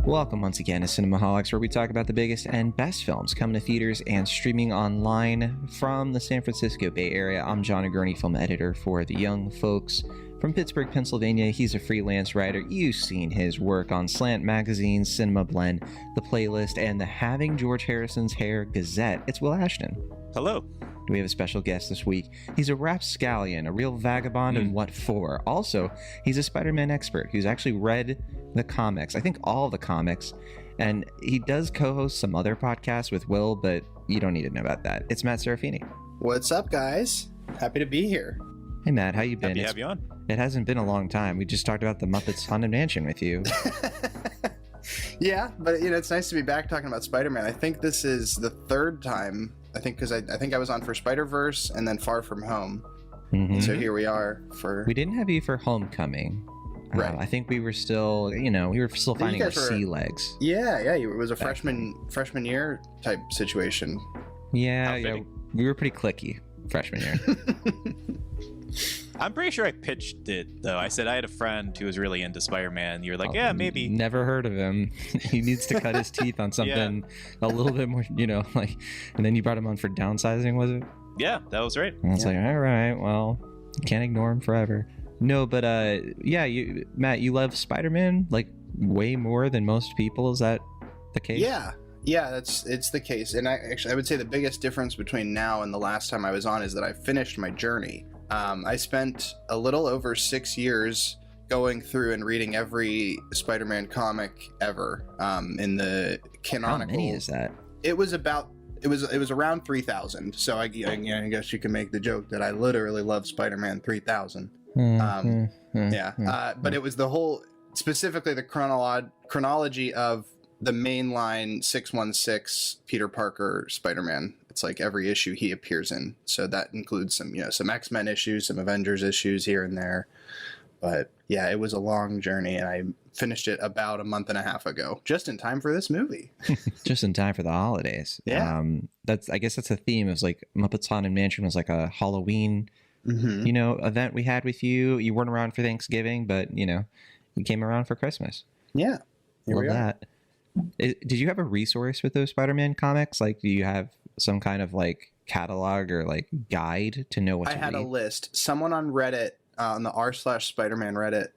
Welcome once again to Cinemaholics, where we talk about the biggest and best films coming to theaters and streaming online from the San Francisco Bay Area. I'm John Agroni, film editor for The Young Folks. From Pittsburgh, Pennsylvania, he's a freelance writer. You've seen his work on Slant Magazine, Cinema Blend, The Playlist, and the Having George Harrison's Hair Gazette. It's Will Ashton. Hello. We have a special guest this week. He's a rapscallion, a real vagabond, and what for? Also, he's a Spider-Man expert who's actually read the comics, I think all the comics, and he does co-host some other podcasts with Will, but you don't need to know about that. It's Matt Serafini. What's up, guys? Happy to be here. Hey, Matt, how you been? Happy to have you on. It hasn't been a long time. We just talked about the Muppets Haunted Mansion with you. Yeah, but it's nice to be back talking about Spider-Man. I think this is the third time. I think because I think I was on for Spider-Verse and then Far From Home. Mm-hmm. And so here we are for. We didn't have you for Homecoming. Right. I think we were still, finding our sea legs. Yeah. It was a freshman year type situation. Yeah. We were pretty cliquey freshman year. I'm pretty sure I pitched it, though. I said I had a friend who was really into Spider-Man. You were like, yeah, maybe. Never heard of him. He needs to cut his teeth on something a little bit more, and then you brought him on for Downsizing, was it? Yeah, that was right. And it's like, all right, well, can't ignore him forever. No, but Matt, you love Spider-Man like way more than most people. Is that the case? Yeah, it's the case. And I would say the biggest difference between now and the last time I was on is that I finished my journey. I spent a little over 6 years going through and reading every Spider-Man comic ever. In the canonical. How many is that? It was around 3,000. So I guess you can make the joke that I literally love Spider-Man 3,000. But it was the whole, specifically the chronology of the mainline 616 Peter Parker Spider-Man. It's like every issue he appears in. So that includes some X-Men issues, some Avengers issues here and there. But yeah, it was a long journey, and I finished it about a month and a half ago, just in time for this movie. Just in time for the holidays. Yeah. I guess that's the theme. It was like Muppets Haunted Mansion was like a Halloween, event we had with you. You weren't around for Thanksgiving, but you came around for Christmas. Yeah. Love that. Did you have a resource with those Spider-Man comics? Like, do you have some kind of like catalog or like guide to know what to read? I had a list. Someone on Reddit, on the r/Spider-Man Reddit,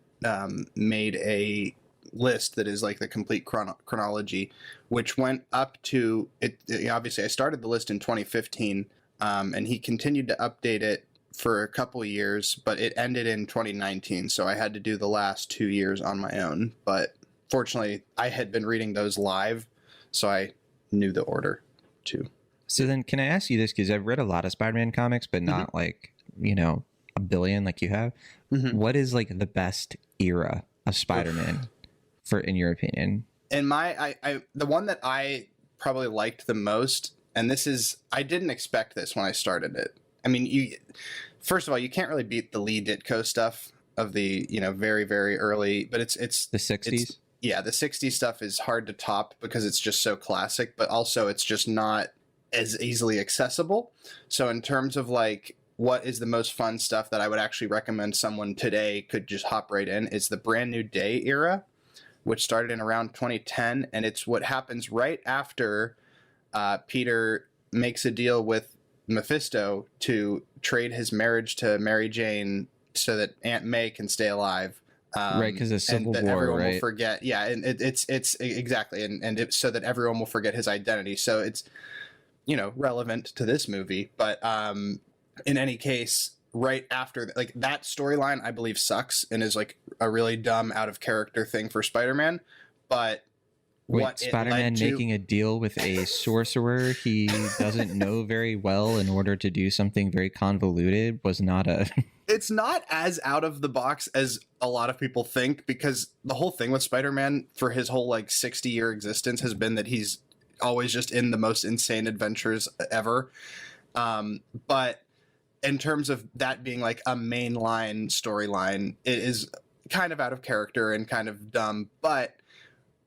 made a list that is like the complete chronology, which went up to it. Obviously, I started the list in 2015, and he continued to update it for a couple of years, but it ended in 2019. So I had to do the last 2 years on my own. But fortunately, I had been reading those live, so I knew the order too. So then can I ask you this, because I've read a lot of Spider-Man comics, but not like, a billion like you have. Mm-hmm. What is like the best era of Spider-Man in your opinion? And the one that I probably liked the most, and I didn't expect this when I started it. I mean, first of all, you can't really beat the Lee Ditko stuff of the, very, very early, but it's the 60s. The 60s stuff is hard to top because it's just so classic, but also it's just not as easily accessible. So in terms of like what is the most fun stuff that I would actually recommend someone today could just hop right in, is the Brand New Day era, which started in around 2010, and it's what happens right after Peter makes a deal with Mephisto to trade his marriage to Mary Jane so that Aunt May can stay alive. Right, because of Civil War, everyone right? will forget. Yeah, and it's exactly, and so that everyone will forget his identity. So it's relevant to this movie, but in any case, right after like that storyline, I believe sucks and is like a really dumb, out of character thing for Spider-Man. But wait, Spider-Man making a deal with a sorcerer he doesn't know very well in order to do something very convoluted was not a. It's not as out of the box as a lot of people think, because the whole thing with Spider-Man for his whole like 60-year existence has been that he's always just in the most insane adventures ever. But in terms of that being like a mainline storyline, it is kind of out of character and kind of dumb. But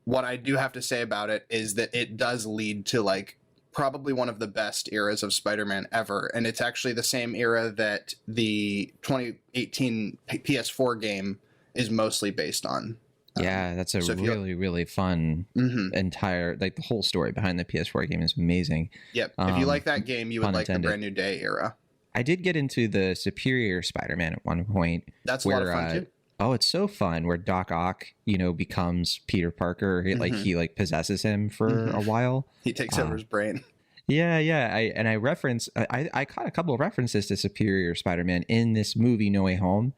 what I do have to say about it is that it does lead to like probably one of the best eras of Spider-Man ever, and it's actually the same era that the 2018 PS4 game is mostly based on. Yeah, that's a so if you- really, really fun entire, like the whole story behind the PS4 game is amazing. Yep. If you like that game, you would pun like the intended. Brand New Day era. I did get into the Superior Spider-Man at one point. That's a lot of fun too. Oh, it's so fun where Doc Ock, becomes Peter Parker. He possesses him for a while. He takes over his brain. Yeah. I caught a couple of references to Superior Spider-Man in this movie, No Way Home.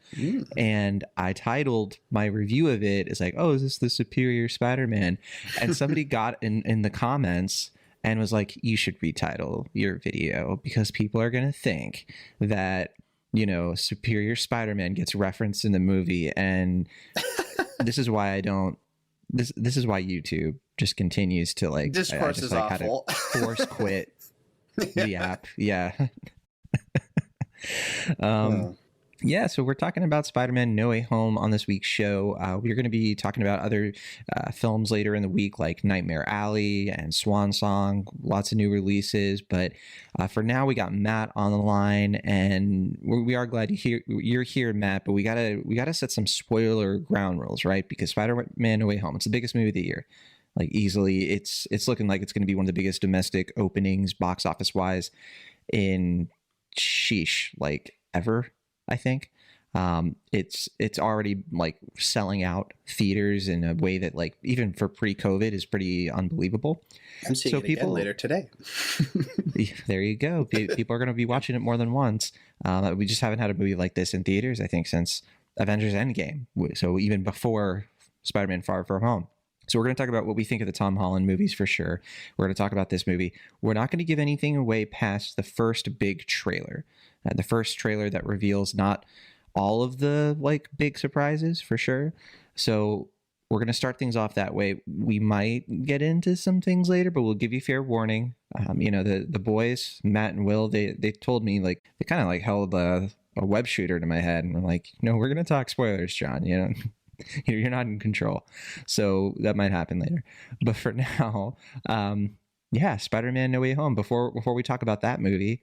And I titled my review of it as like, oh, is this the Superior Spider-Man? And somebody got in the comments and was like, you should retitle your video because people are going to think that, Superior Spider-Man gets referenced in the movie. And this is why I don't. This is why YouTube just continues to like Discourse is awful. Had to force quit the app. Yeah. Yeah, so we're talking about Spider-Man No Way Home on this week's show. We're going to be talking about other films later in the week, like Nightmare Alley and Swan Song, lots of new releases. But for now, we got Matt on the line, and we are glad you're here, Matt. But we gotta set some spoiler ground rules, right? Because Spider-Man No Way Home, it's the biggest movie of the year. Like easily, it's looking like it's going to be one of the biggest domestic openings, box office wise, in like ever. I think it's already like selling out theaters in a way that like even for pre-COVID is pretty unbelievable. I'm seeing it again later today. There you go. People are going to be watching it more than once. We just haven't had a movie like this in theaters, I think, since Avengers Endgame. So even before Spider-Man Far From Home. So we're going to talk about what we think of the Tom Holland movies for sure. We're going to talk about this movie. We're not going to give anything away past the first big trailer. The first trailer that reveals not all of the like big surprises for sure. So we're going to start things off that way. We might get into some things later, but we'll give you fair warning. The boys, Matt and Will, they told me like they kind of like held a web shooter to my head and were like, we're going to talk spoilers, John. You're not in control. So that might happen later. But for now, Spider-Man No Way Home. Before we talk about that movie,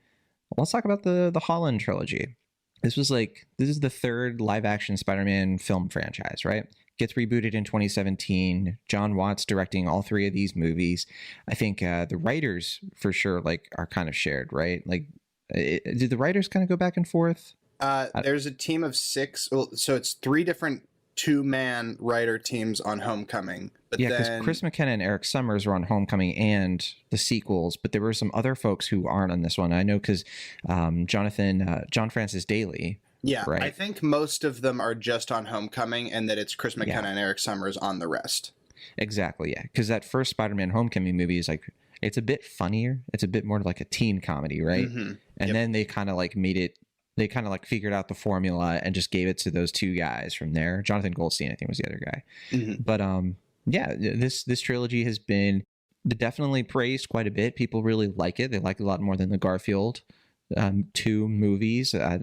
let's talk about the Holland trilogy. This is the third live action Spider-Man film franchise, right? Gets rebooted in 2017. John Watts directing all three of these movies. I think the writers for sure like are kind of shared, right? Like, did the writers kind of go back and forth? There's a team of 6. Well, so it's 3 different 2-man writer teams on Homecoming. But yeah, because Chris McKenna and Eric Summers were on Homecoming and the sequels, but there were some other folks who aren't on this one. I know because John Francis Daly. Yeah, right? I think most of them are just on Homecoming, and that it's Chris McKenna and Eric Summers on the rest. Exactly, yeah. Because that first Spider-Man Homecoming movie is like, it's a bit funnier. It's a bit more like a teen comedy, right? And then they kind of like they kind of like figured out the formula and just gave it to those 2 guys from there. Jonathan Goldstein, I think, was the other guy. But this trilogy has been definitely praised quite a bit. People really like it. They like it a lot more than the Garfield 2 movies. I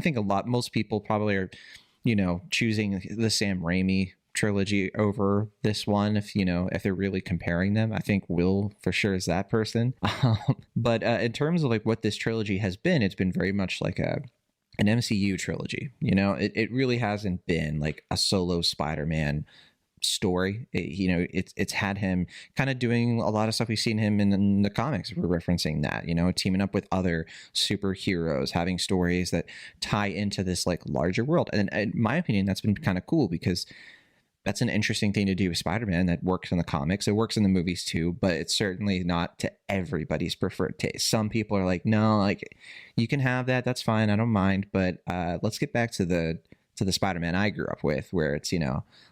think most people probably are, choosing the Sam Raimi trilogy over this one. If they're really comparing them, I think Will for sure is that person. But in terms of like what this trilogy has been, it's been very much like an MCU trilogy. It really hasn't been like a solo Spider-Man story. It's had him kind of doing a lot of stuff we've seen him in the comics. We're referencing that, teaming up with other superheroes, having stories that tie into this like larger world. And in my opinion, that's been kind of cool because that's an interesting thing to do with Spider-Man that works in the comics. It works in the movies too, but it's certainly not to everybody's preferred taste. Some people are like, no, like you can have that. That's fine. I don't mind. But let's get back to the Spider-Man I grew up with, where it's,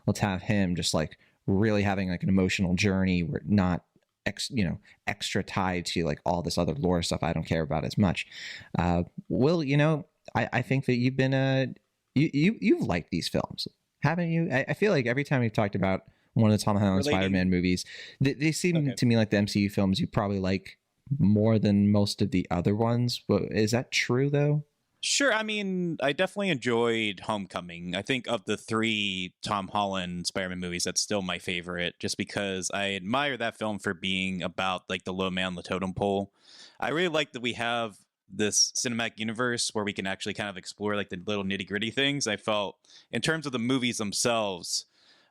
let's have him just like really having like an emotional journey where not extra tied to like all this other lore stuff I don't care about as much. Will, I think that you've been you've liked these films, haven't you? I feel like every time we've talked about one of the Tom Holland Spider-Man movies, they seem to me like the MCU films you probably like more than most of the other ones. But is that true though? Sure. I mean, I definitely enjoyed Homecoming. I think of the three Tom Holland Spider-Man movies, that's still my favorite, just because I admire that film for being about like the low man on the totem pole. I really like that we have this cinematic universe where we can actually kind of explore like the little nitty gritty things. I felt in terms of the movies themselves,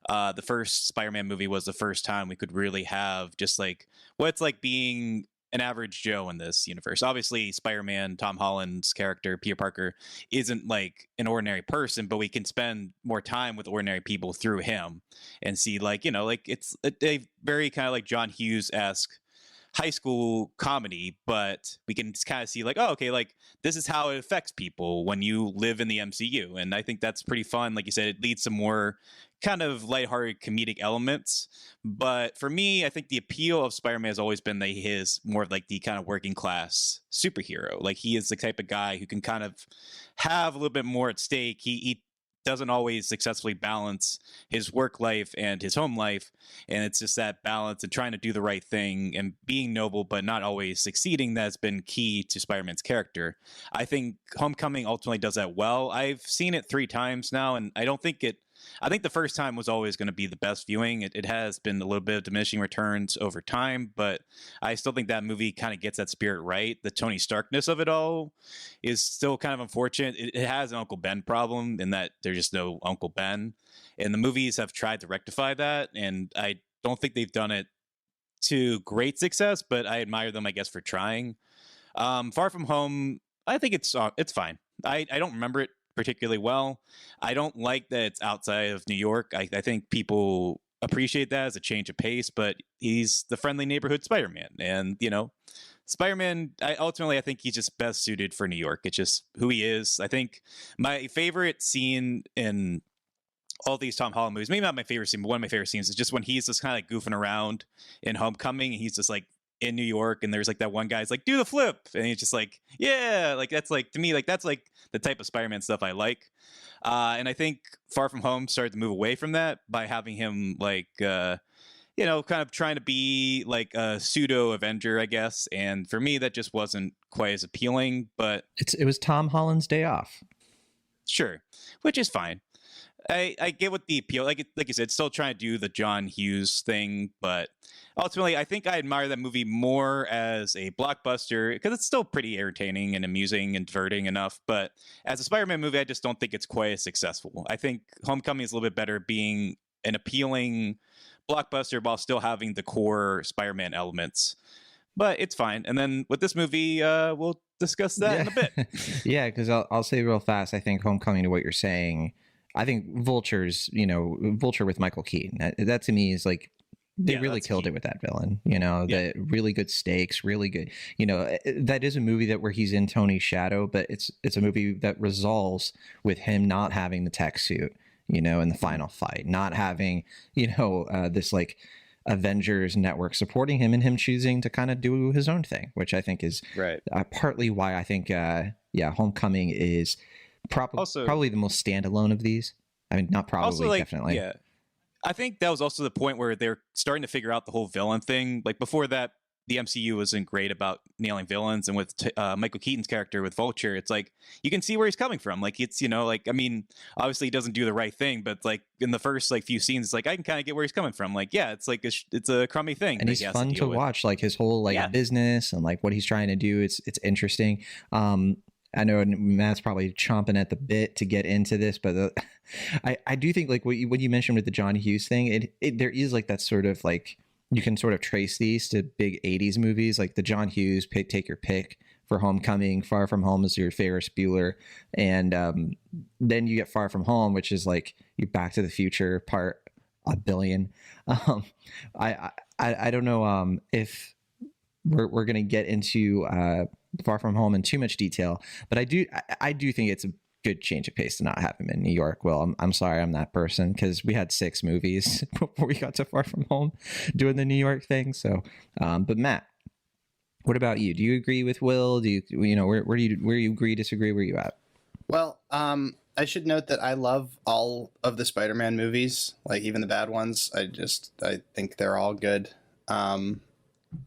the first Spider-Man movie was the first time we could really have just like what it's like being an average Joe in this universe. Obviously, Spider-Man, Tom Holland's character, Peter Parker, isn't like an ordinary person, but we can spend more time with ordinary people through him and see like, like it's a very kind of like John Hughes-esque high school comedy, but we can kind of see like, oh, okay, like this is how it affects people when you live in the MCU. And I think that's pretty fun. Like you said, it leads to more kind of lighthearted comedic elements. But for me, I think the appeal of Spider-Man has always been that he is more of like the kind of working class superhero. Like he is the type of guy who can kind of have a little bit more at stake. He doesn't always successfully balance his work life and his home life, and it's just that balance and trying to do the right thing and being noble but not always succeeding that's been key to Spider-Man's character. I think Homecoming ultimately does that well. I've seen it 3 times now, and I think the first time was always going to be the best viewing. It has been a little bit of diminishing returns over time, but I still think that movie kind of gets that spirit right. The Tony Starkness of it all is still kind of unfortunate. It has an Uncle Ben problem in that there's just no Uncle Ben. And the movies have tried to rectify that, and I don't think they've done it to great success, but I admire them, I guess, for trying. Far From Home, I think it's fine. I don't remember it particularly well. I don't like that it's outside of New York. I think people appreciate that as a change of pace, but he's the friendly neighborhood Spider-Man. And, Spider-Man, I think he's just best suited for New York. It's just who he is. I think my favorite scene in all these Tom Holland movies, maybe not my favorite scene, but one of my favorite scenes is just when he's just kind of like goofing around in Homecoming, and he's just like in New York, and there's like that one guy's like, do the flip, and he's just like, yeah, like that's like, to me, like that's like the type of Spider-Man stuff I like. And I think Far From Home started to move away from that by having him like kind of trying to be like a pseudo Avenger, I guess. And for me, that just wasn't quite as appealing, but It was Tom Holland's day off. sure, which is fine. I get what the appeal, like you said, still trying to do the John Hughes thing, but ultimately, I think I admire that movie more as a blockbuster because it's still pretty entertaining and amusing and diverting enough. But as a Spider-Man movie, I just don't think it's quite as successful. I think Homecoming is a little bit better being an appealing blockbuster while still having the core Spider-Man elements. But it's fine. And then with this movie, we'll discuss that in a bit. Yeah, because I'll say real fast, I think Homecoming, to what you're saying, I think Vulture with Michael Keaton, that to me is like, they really killed it with that villain, the really good stakes, really good, that is a movie where he's in Tony's shadow, but it's a movie that resolves with him not having the tech suit, in the final fight, not having, this like Avengers network supporting him and him choosing to kind of do his own thing, which I think is right. Partly why I think, Homecoming is probably the most standalone of these. I mean, not probably, also, definitely. Yeah. I think that was also the point where they're starting to figure out the whole villain thing. Like before that, the MCU wasn't great about nailing villains. And with Michael Keaton's character with Vulture, it's like, you can see where he's coming from. Like it's, obviously he doesn't do the right thing, but like in the first like few scenes, it's like, I can kind of get where he's coming from. Like, yeah, it's like, it's a crummy thing. And he's fun to watch, like his whole business and like what he's trying to do. It's interesting. I know Matt's probably chomping at the bit to get into this, but I do think like what you mentioned with the John Hughes thing, there is like that sort of like, you can sort of trace these to big 80s movies, like the John Hughes take your pick for Homecoming. Far From Home is your Ferris Bueller, and then you get Far From Home, which is like you Back to the Future part a billion. I don't know if we're gonna get into Far From Home in too much detail, but I do think it's a good change of pace to not have him in New York. Well, I'm sorry, I'm that person, because we had 6 movies before we got to Far From Home doing the New York thing. So, but Matt, what about you? Do you agree with Will? Do you where you agree, disagree? Where are you at? Well, I should note that I love all of the Spider-Man movies, like even the bad ones. I think they're all good.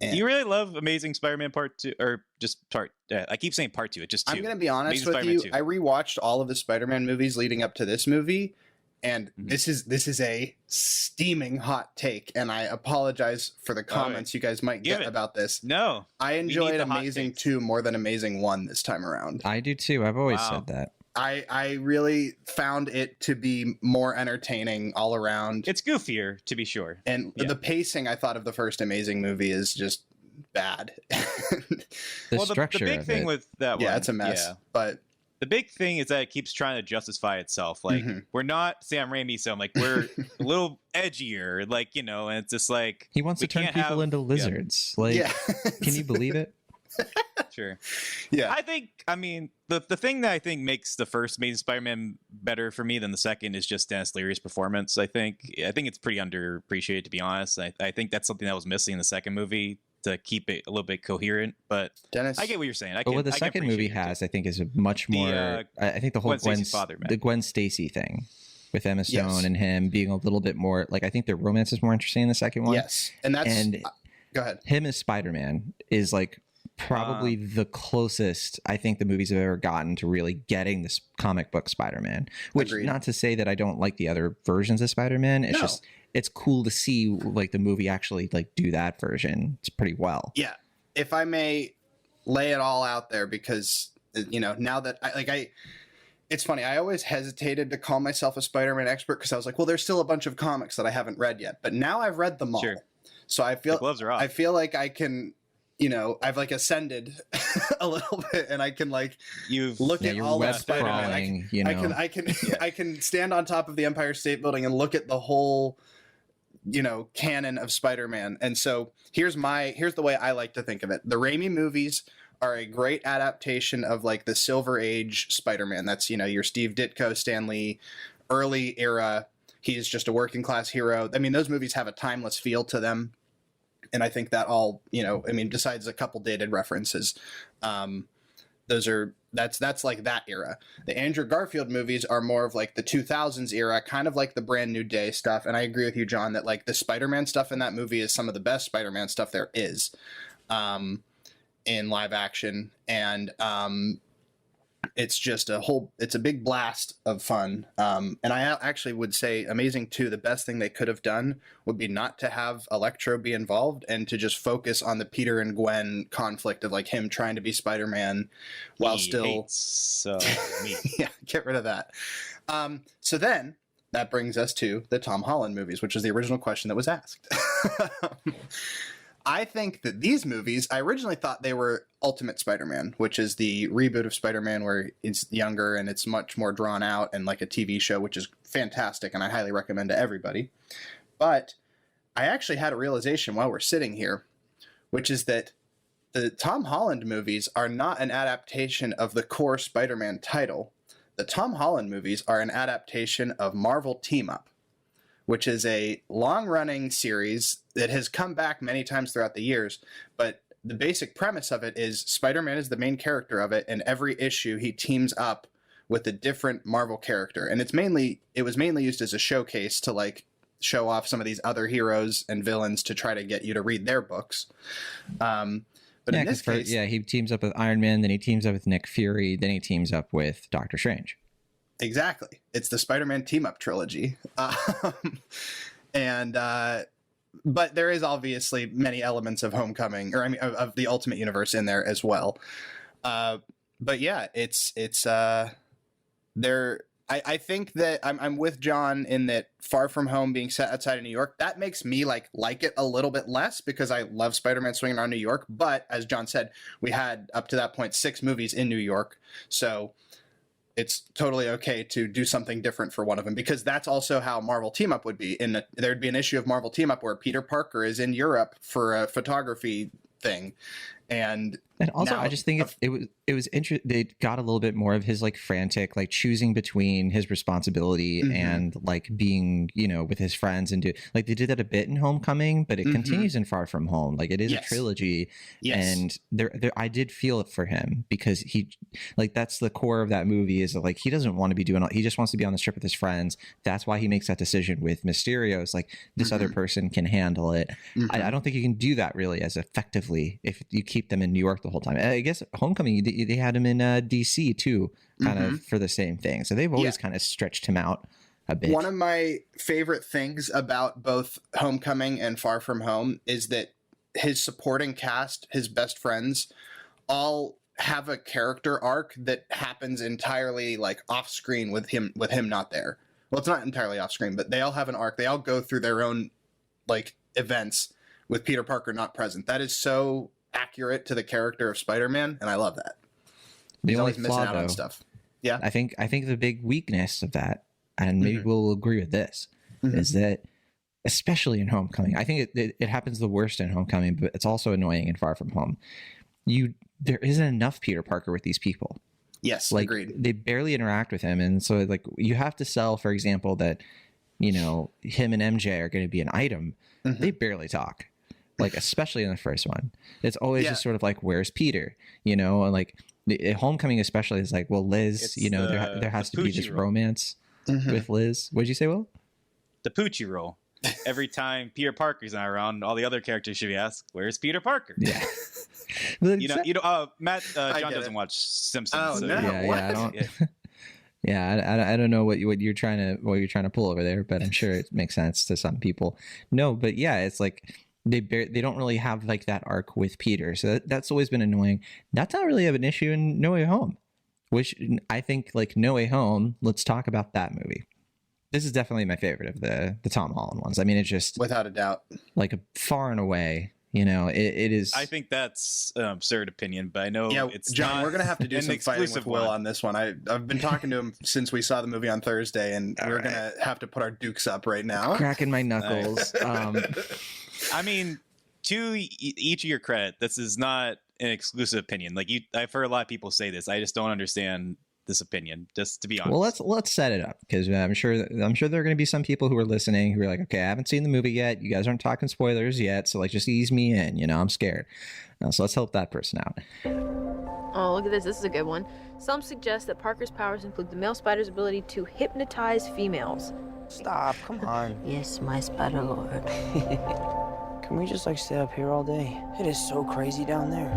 And Do you really love Amazing Spider-Man Part 2 or just part? I keep saying Part 2. It's just 2. I'm going to be honest Amazing with Spider-Man you. 2. I rewatched all of the Spider-Man movies leading up to this movie, and Mhm. this is a steaming hot take, and I apologize for the comments you guys might Give get it. about this. No. I need enjoyed the hot Amazing takes. 2 more than Amazing 1 this time around. I do too. I've always Wow. said that. I really found it to be more entertaining all around. It's goofier, to be sure. And Yeah. the pacing I thought of the first Amazing movie is just bad. The the structure big of thing it. with that one. Yeah, it's a mess. Yeah. But The big thing is that it keeps trying to justify itself. Like, Mhm. we're not Sam Raimi, so I'm like, we're a little edgier. Like, you know, and it's just like, He wants we to turn can't people have- into yeah. lizards. Like, yeah. can you believe it? sure. Yeah. I mean, the thing that I think makes the first Amazing Spider-Man better for me than the second is just Dennis Leary's performance. I think it's pretty underappreciated, to be honest. I think that's something that was missing in the second movie to keep it a little bit coherent. But Dennis, I get what you're saying. But what the second movie has, I think, is a much more. I think the whole Gwen Stacy's father, man. the Gwen Stacy thing with Emma Stone Yes. and him being a little bit more like. I think their romance is more interesting in the second one. yes. And that's And go ahead. him as Spider-Man is like probably the closest I think the movies have ever gotten to really getting this comic book Spider-Man. Which, Agreed. not to say that I don't like the other versions of Spider-Man. It's No. just it's cool to see like the movie actually like do that version. It's pretty well. Yeah. If I may lay it all out there, because now that it's funny. I always hesitated to call myself a Spider-Man expert because I was like, well, there's still a bunch of comics that I haven't read yet. But now I've read them all. Sure. So I The feel gloves are off. I feel like I can, I've like ascended a little bit, and I can like You've look Yeah, at you're all web of Spider-Man. crawling, you know. I can I can stand on top of the Empire State Building and look at the whole canon of Spider-Man. And so here's the way I like to think of it. The Raimi movies are a great adaptation of like the Silver Age Spider-Man. That's your Steve Ditko, Stan Lee, early era. He's just a working class hero. I mean, those movies have a timeless feel to them. And I think that all, besides a couple dated references, that's like that era. The Andrew Garfield movies are more of like the 2000s era, kind of like the Brand New Day stuff. And I agree with you, John, that like the Spider-Man stuff in that movie is some of the best Spider-Man stuff there is in live action. And it's just it's a big blast of fun. And I actually would say Amazing 2, the best thing they could have done would be not to have Electro be involved and to just focus on the Peter and Gwen conflict of like him trying to be Spider-Man while He still hates, me. yeah, get rid of that. So then that brings us to the Tom Holland movies, which is the original question that was asked. I think that these movies, I originally thought they were Ultimate Spider-Man, which is the reboot of Spider-Man where it's younger and it's much more drawn out and like a TV show, which is fantastic and I highly recommend to everybody. But I actually had a realization while we're sitting here, which is that the Tom Holland movies are not an adaptation of the core Spider-Man title. The Tom Holland movies are an adaptation of Marvel Team Up, which is a long-running series that has come back many times throughout the years. But the basic premise of it is Spider-Man is the main character of it, and every issue he teams up with a different Marvel character. And it was mainly used as a showcase to like show off some of these other heroes and villains to try to get you to read their books. But yeah, in this case, he teams up with Iron Man, then he teams up with Nick Fury, then he teams up with Doctor Strange. exactly. It's the Spider-Man team-up trilogy. But there is obviously many elements of Homecoming, or I mean, of the Ultimate Universe in there as well. But yeah, it's there. I think that I'm with John in that Far From Home being set outside of New York, that makes me like it a little bit less because I love Spider-Man swinging around New York. But as John said, we had up to that point 6 movies in New York, so it's totally okay to do something different for one of them, because that's also how Marvel Team Up would be. There'd be an issue of Marvel Team Up where Peter Parker is in Europe for a photography thing, And also, now, I just think it was interesting. They got a little bit more of his like frantic, like choosing between his responsibility and like being, with his friends and like they did that a bit in Homecoming, but it continues in Far From Home. Like it is a trilogy, and there I did feel it for him because he, like that's the core of that movie is like he doesn't want to be doing. He just wants to be on the strip with his friends. That's why he makes that decision with Mysterio. It's like this other person can handle it. I don't think you can do that really as effectively if you keep them in New York the whole time. I guess Homecoming, they had him in DC too, kind of for the same thing. So they've always kind of stretched him out a bit. One of my favorite things about both Homecoming and Far From Home is that his supporting cast, his best friends, all have a character arc that happens entirely like off screen with him not there. Well, it's not entirely off screen, but they all have an arc. They all go through their own like events with Peter Parker not present. That is so accurate to the character of Spider-Man, and I love that. He's always missing out on stuff. Yeah, I think the big weakness of that, and maybe we'll agree with this, is that especially in Homecoming, I think it happens the worst in Homecoming, but it's also annoying in Far From Home. There isn't enough Peter Parker with these people. Yes, like agreed. They barely interact with him, and so like you have to sell, for example, that him and MJ are going to be an item. They barely talk. Like, especially in the first one, it's always just sort of like, where's Peter? And like Homecoming, especially, is like, well, Liz, there has to be this romance with Liz. What'd you say, Will? The Poochie role. Every time Peter Parker's not around, all the other characters should be asked, "Where's Peter Parker?" Yeah. Matt. John doesn't watch Simpsons. Oh so no! I don't. Yeah, I don't know what you're trying to pull over there, but I'm sure it makes sense to some people. No, but yeah, it's like they don't really have like that arc with Peter, so that's always been annoying. That's not really an issue in No Way Home, which I think like No Way Home. Let's talk about that movie. This is definitely my favorite of the Tom Holland ones. I mean, it's just without a doubt, like far and away. It is. I think that's an absurd opinion, but I know it's John. Not we're gonna have to do some fighting with Will one. on this one. I've been talking to him since we saw the movie on Thursday, and we're gonna have to put our dukes up right now. Cracking my knuckles. I mean, to each of your credit, this is not an exclusive opinion. Like I've heard a lot of people say this. I just don't understand this opinion, just to be honest. Well, let's set it up, because I'm sure there are going to be some people who are listening who are like, okay, I haven't seen the movie yet. You guys aren't talking spoilers yet, so like just ease me in. I'm scared. So let's help that person out. Oh, look at this. This is a good one. Some suggest that Parker's powers include the male spider's ability to hypnotize females. Stop, come on. Yes, my spider lord. Can we just stay up here all day? It is so crazy down there.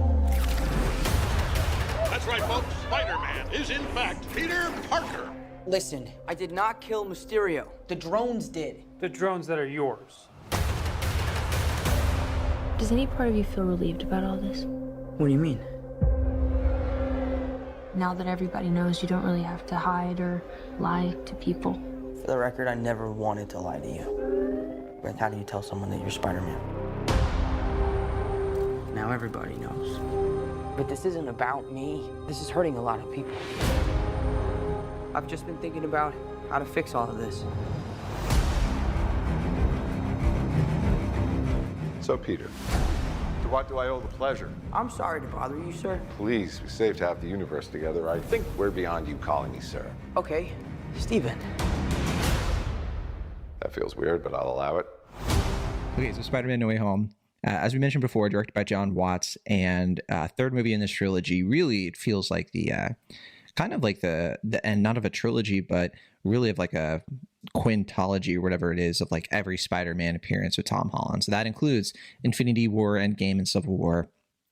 That's right, folks. Spider-Man is in fact Peter Parker. Listen, I did not kill Mysterio. The drones did. The drones that are yours. Does any part of you feel relieved about all this? What do you mean? Now that everybody knows, you don't really have to hide or lie to people. For the record, I never wanted to lie to you. But how do you tell someone that you're Spider-Man? Now everybody knows. But this isn't about me. This is hurting a lot of people. I've just been thinking about how to fix all of this. So, Peter, to what do I owe the pleasure? I'm sorry to bother you, sir. Please, we saved half the universe together. I think we're beyond you calling me sir. Okay, Steven. That feels weird, but I'll allow it. Okay, so Spider-Man No Way Home. As we mentioned before, directed by John Watts, and third movie in this trilogy. Really, it feels like the kind of like the end, not of a trilogy, but really of like a quintology or whatever it is of like every Spider-Man appearance with Tom Holland. So that includes Infinity War, Endgame, and Civil War.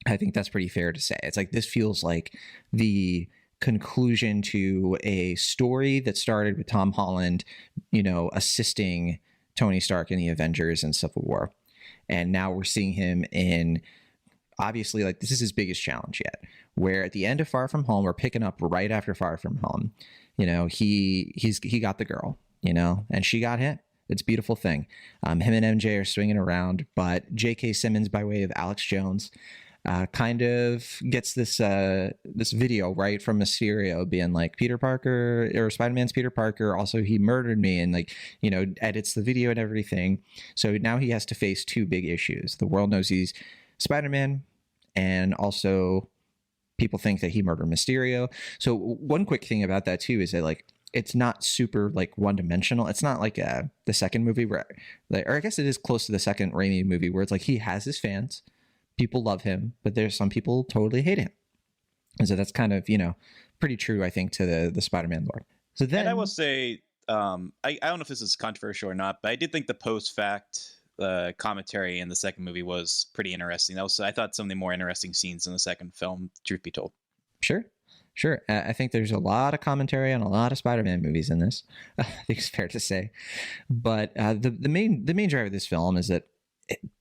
I think that's pretty fair to say. It's like this feels like the conclusion to a story that started with Tom Holland, assisting Tony Stark in the Avengers and Civil War. And now we're seeing him in, obviously, like this is his biggest challenge yet, where at the end of Far From Home, we're picking up right after Far From Home. He got the girl, and she got him. It's a beautiful thing. Him and MJ are swinging around, but J.K. Simmons, by way of Alex Jones, kind of gets this video right from Mysterio being like, Peter Parker, or Spider-Man's Peter Parker, also he murdered me, and edits the video and everything. So now he has to face two big issues. The world knows he's Spider-Man, and also people think that he murdered Mysterio. So one quick thing about that too is that like it's not super like one dimensional. It's not like the second movie where, like, or I guess it is close to the second Raimi movie where it's like he has his fans, people love him, but there's some people totally hate him. And so that's kind of, you know, pretty true, I think, to the Spider-Man lore. So then, and I will say, I don't know if this is controversial or not, but I did think the post-fact commentary in the second movie was pretty interesting. I thought some of the more interesting scenes in the second film, truth be told. Sure. I think there's a lot of commentary on a lot of Spider-Man movies in this. I think it's fair to say. But the main drive of this film is that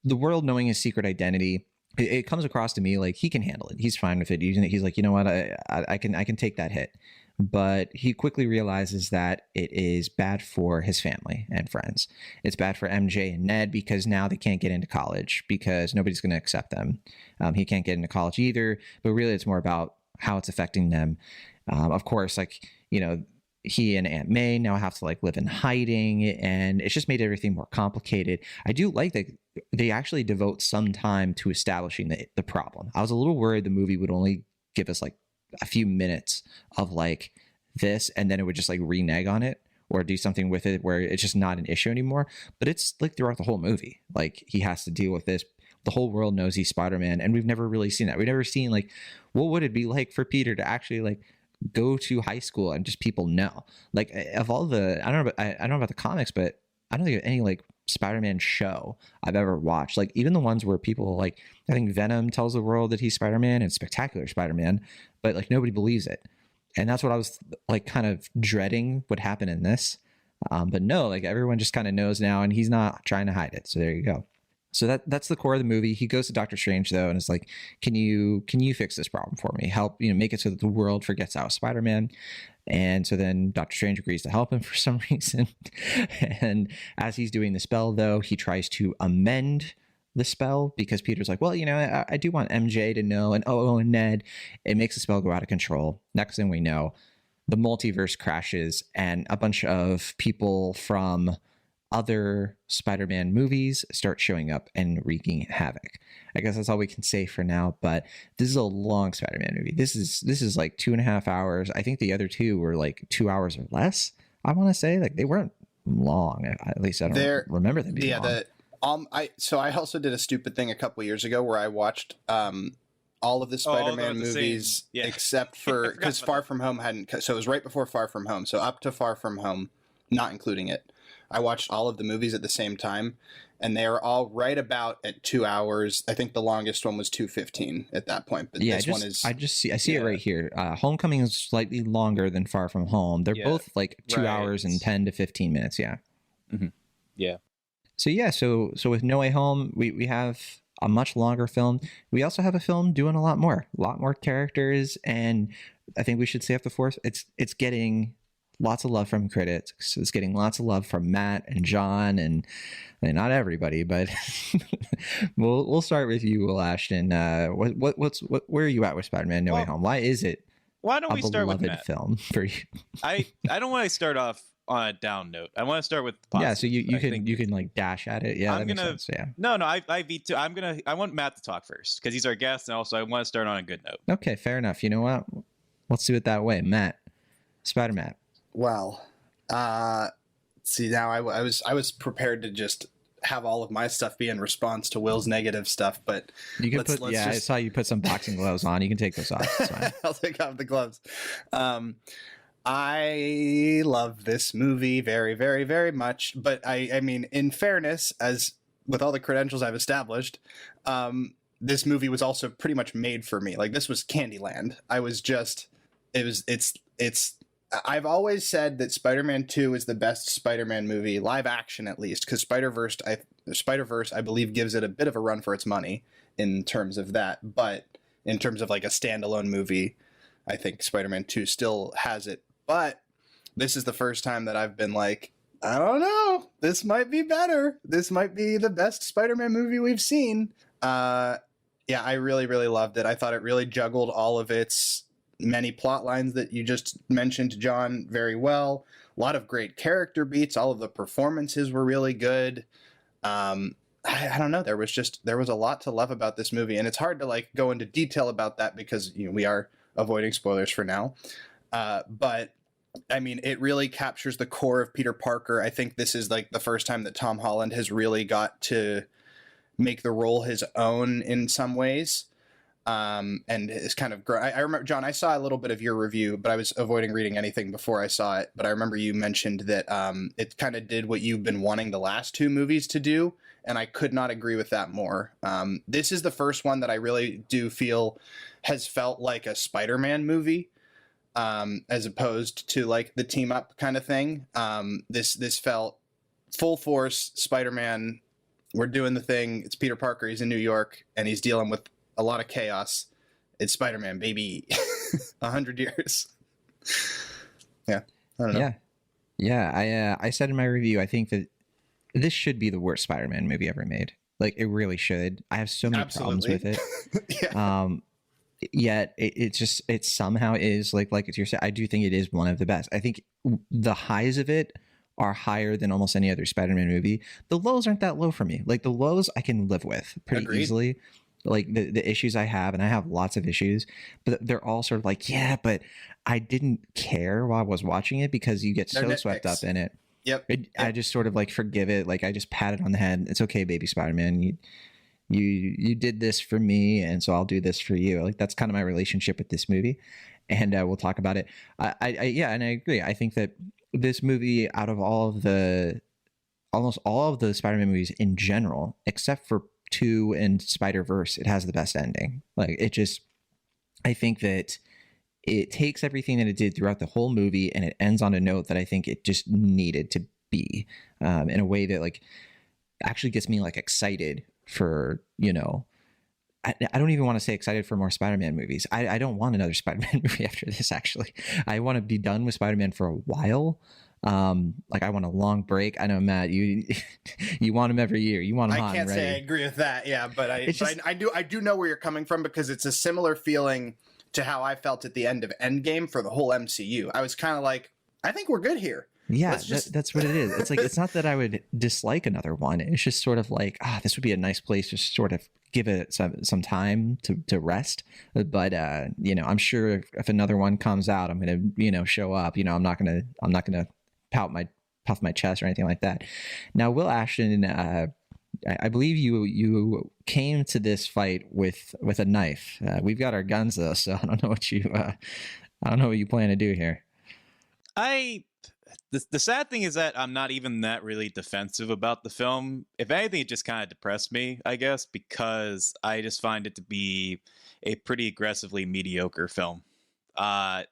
the world knowing his secret identity, it comes across to me like he can handle it. He's fine with it. He's like, you know what, I can take that hit. But he quickly realizes that it is bad for his family and friends. It's bad for MJ and Ned because now they can't get into college because nobody's going to accept them. He can't get into college either, but really it's more about how it's affecting them. Of course, like, you know, he and Aunt May now have to like live in hiding, and it's just made everything more complicated. I do like that they actually devote some time to establishing the problem. I was a little worried the movie would only give us like a few minutes of like this, and then it would just like renege on it or do something with it where it's just not an issue anymore. But it's like throughout the whole movie, like he has to deal with this. The whole world knows he's Spider-Man, and we've never really seen that. We've never seen like, what would it be like for Peter to actually like go to high school and just people know? Like, of all the, I don't know about the comics, but I don't think of any like Spider-Man show I've ever watched. Like even the ones where people like, I think Venom tells the world that he's Spider-Man and Spectacular Spider-Man, but like nobody believes it. And that's what I was like kind of dreading would happen in this. But no, like everyone just kind of knows now, and he's not trying to hide it. So there you go. So that's the core of the movie. He goes to Doctor Strange though, and it's like, can you fix this problem for me? Help, you know, make it so that the world forgets I was Spider-Man. And so then Doctor Strange agrees to help him for some reason. And as he's doing the spell though, he tries to amend the spell because Peter's like, well, you know, I do want MJ to know, and and Ned. It makes the spell go out of control. Next thing we know, the multiverse crashes, and a bunch of people from other Spider-Man movies start showing up and wreaking havoc. I guess that's all we can say for now, but this is a long Spider-Man movie. This is like 2.5 hours. I think the other two were like 2 hours or less. I want to say like they weren't long. At least I don't remember them being long. I also did a stupid thing a couple years ago where I watched all of the Spider-Man movies except for because Far From Home hadn't. So it was right before Far From Home. So up to Far From Home, not including it. I watched all of the movies at the same time, and they are all right about at 2 hours. I think the longest one was 2:15 at that point. But yeah, I see it right here. Homecoming is slightly longer than Far From Home. They're both like 2 hours and 10 to 15 minutes. Yeah. Mm-hmm. Yeah. So with No Way Home, we have a much longer film. We also have a film doing a lot more characters, and I think we should say up the fourth. It's getting lots of love from critics. It's getting lots of love from Matt and John, and not everybody, but we'll start with you, Will Ashton. Where are you at with Spider-Man: No Way Home? Why is it? Why don't we start with Matt? Film for you? I don't want to start off on a down note. I want to start with positive. Yeah. So you can like dash at it. Yeah, makes sense. Yeah. No. I want Matt to talk first because he's our guest, and also I want to start on a good note. Okay, fair enough. You know what? Let's do it that way, Matt. Spider-Man. Well, see, now I was prepared to just have all of my stuff be in response to Will's negative stuff, but you can I saw you put some boxing gloves on. You can take those off. It's fine. I'll take off the gloves. I love this movie very, very, very much, but I mean, in fairness, as with all the credentials I've established, this movie was also pretty much made for me. Like this was Candyland. I've always said that Spider-Man 2 is the best Spider-Man movie, live action at least, because Spider-Verse, I believe, gives it a bit of a run for its money in terms of that. But in terms of like a standalone movie, I think Spider-Man 2 still has it. But this is the first time that I've been like, I don't know, this might be better. This might be the best Spider-Man movie we've seen. Yeah, I really, really loved it. I thought it really juggled all of its many plot lines that you just mentioned, John, very well. A lot of great character beats. All of the performances were really good. I I don't know. There was a lot to love about this movie, and it's hard to like go into detail about that because we are avoiding spoilers for now. But I mean, it really captures the core of Peter Parker. I think this is like the first time that Tom Holland has really got to make the role his own in some ways. And it's kind of I remember, John, I saw a little bit of your review, but I was avoiding reading anything before I saw it. But I remember you mentioned that it kind of did what you've been wanting the last two movies to do, and I could not agree with that more. This is the first one that I really do feel has felt like a Spider-Man movie, as opposed to like the team up kind of thing. This felt full force Spider-Man. We're doing the thing. It's Peter Parker. He's in New York, and he's dealing with a lot of chaos. It's Spider-Man, baby. 100 years. Yeah, I don't know. Yeah. I said in my review, I think that this should be the worst Spider-Man movie ever made. Like, it really should. I have so many problems with it. Yeah. Yet it somehow is like you're saying. I do think it is one of the best. I think the highs of it are higher than almost any other Spider-Man movie. The lows aren't that low for me. Like, the lows I can live with pretty Agreed. easily. Like the issues I have, and I have lots of issues, but they're all sort of like, yeah, but I didn't care while I was watching it because you get so swept up in it. Yep. I just sort of like forgive it. Like, I just pat it on the head. It's okay, baby Spider-Man. You did this for me, and so I'll do this for you. Like, that's kind of my relationship with this movie, and we'll talk about it. And I agree. I think that this movie, out of almost all of the Spider-Man movies in general, except for 2 and Spider-Verse, it has the best ending. Like, I think that it takes everything that it did throughout the whole movie, and it ends on a note that I think it just needed to be, in a way that like actually gets me like excited for, I don't even want to say excited for more Spider-Man movies. I don't want another Spider-Man movie after this, actually. I want to be done with Spider-Man for a while. Like, I want a long break. I know, Matt, you want him every year. You want him I can't say I agree with that. Yeah, but I do know where you're coming from, because it's a similar feeling to how I felt at the end of Endgame for the whole MCU. I was kind of like, I think we're good here. Yeah, that's what it is. It's like, it's not that I would dislike another one. It's just sort of like, this would be a nice place to sort of give it some time to rest. But I'm sure if another one comes out, I'm gonna show up. I'm not gonna puff my chest or anything like that. Now, Will Ashton, I believe you came to this fight with a knife. We've got our guns though, so I don't know what you plan to do here. The sad thing is that I'm not even that really defensive about the film. If anything, it just kind of depressed me, I guess, because I just find it to be a pretty aggressively mediocre film. I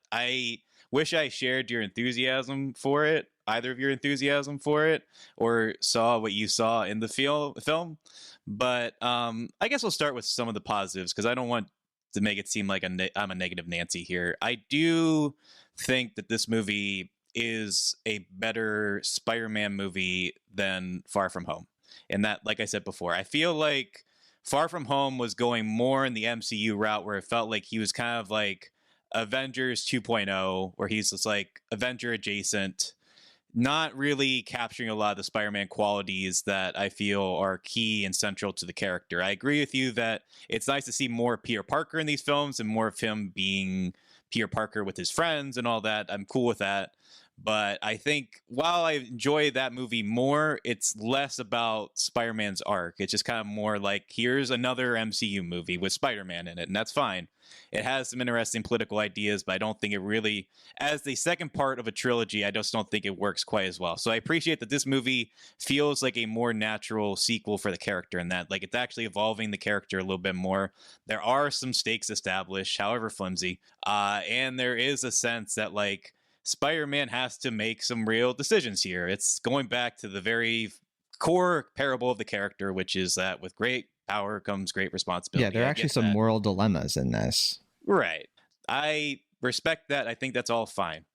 wish I shared your enthusiasm for it, either of your enthusiasm for it, or saw what you saw in the film. But I guess we'll start with some of the positives, because I don't want to make it seem like I'm a negative Nancy here. I do think that this movie is a better Spider-Man movie than Far From Home. And that, like I said before, I feel like Far From Home was going more in the MCU route, where it felt like he was kind of like Avengers 2.0, where he's just like Avenger adjacent, not really capturing a lot of the Spider-Man qualities that I feel are key and central to the character. I agree with you that it's nice to see more Peter Parker in these films and more of him being Peter Parker with his friends and all that. I'm cool with that. But I think while I enjoy that movie more, it's less about Spider-Man's arc. It's just kind of more like, here's another MCU movie with Spider-Man in it, and that's fine. It has some interesting political ideas, but I don't think it really, as the second part of a trilogy, I just don't think it works quite as well. So I appreciate that this movie feels like a more natural sequel for the character, in that like it's actually evolving the character a little bit more. There are some stakes established, however flimsy, and there is a sense that like Spider-Man has to make some real decisions here. It's going back to the very core parable of the character, which is that with great power comes great responsibility. Yeah, there are actually some moral dilemmas in this. Right. I respect that. I think that's all fine.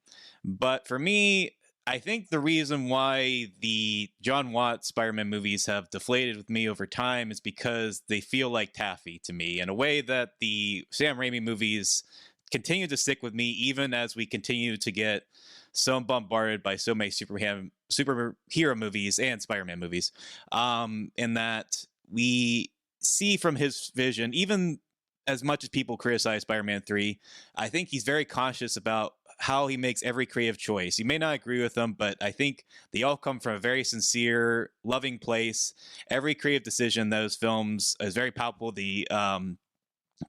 But for me, I think the reason why the John Watts Spider-Man movies have deflated with me over time is because they feel like taffy to me, in a way that the Sam Raimi movies continue to stick with me, even as we continue to get so bombarded by so many superhero movies and Spider-Man movies. In that we see from his vision, even as much as people criticize Spider-Man 3, I think he's very conscious about how he makes every creative choice. You may not agree with them, but I think they all come from a very sincere, loving place. Every creative decision in those films is very palpable. The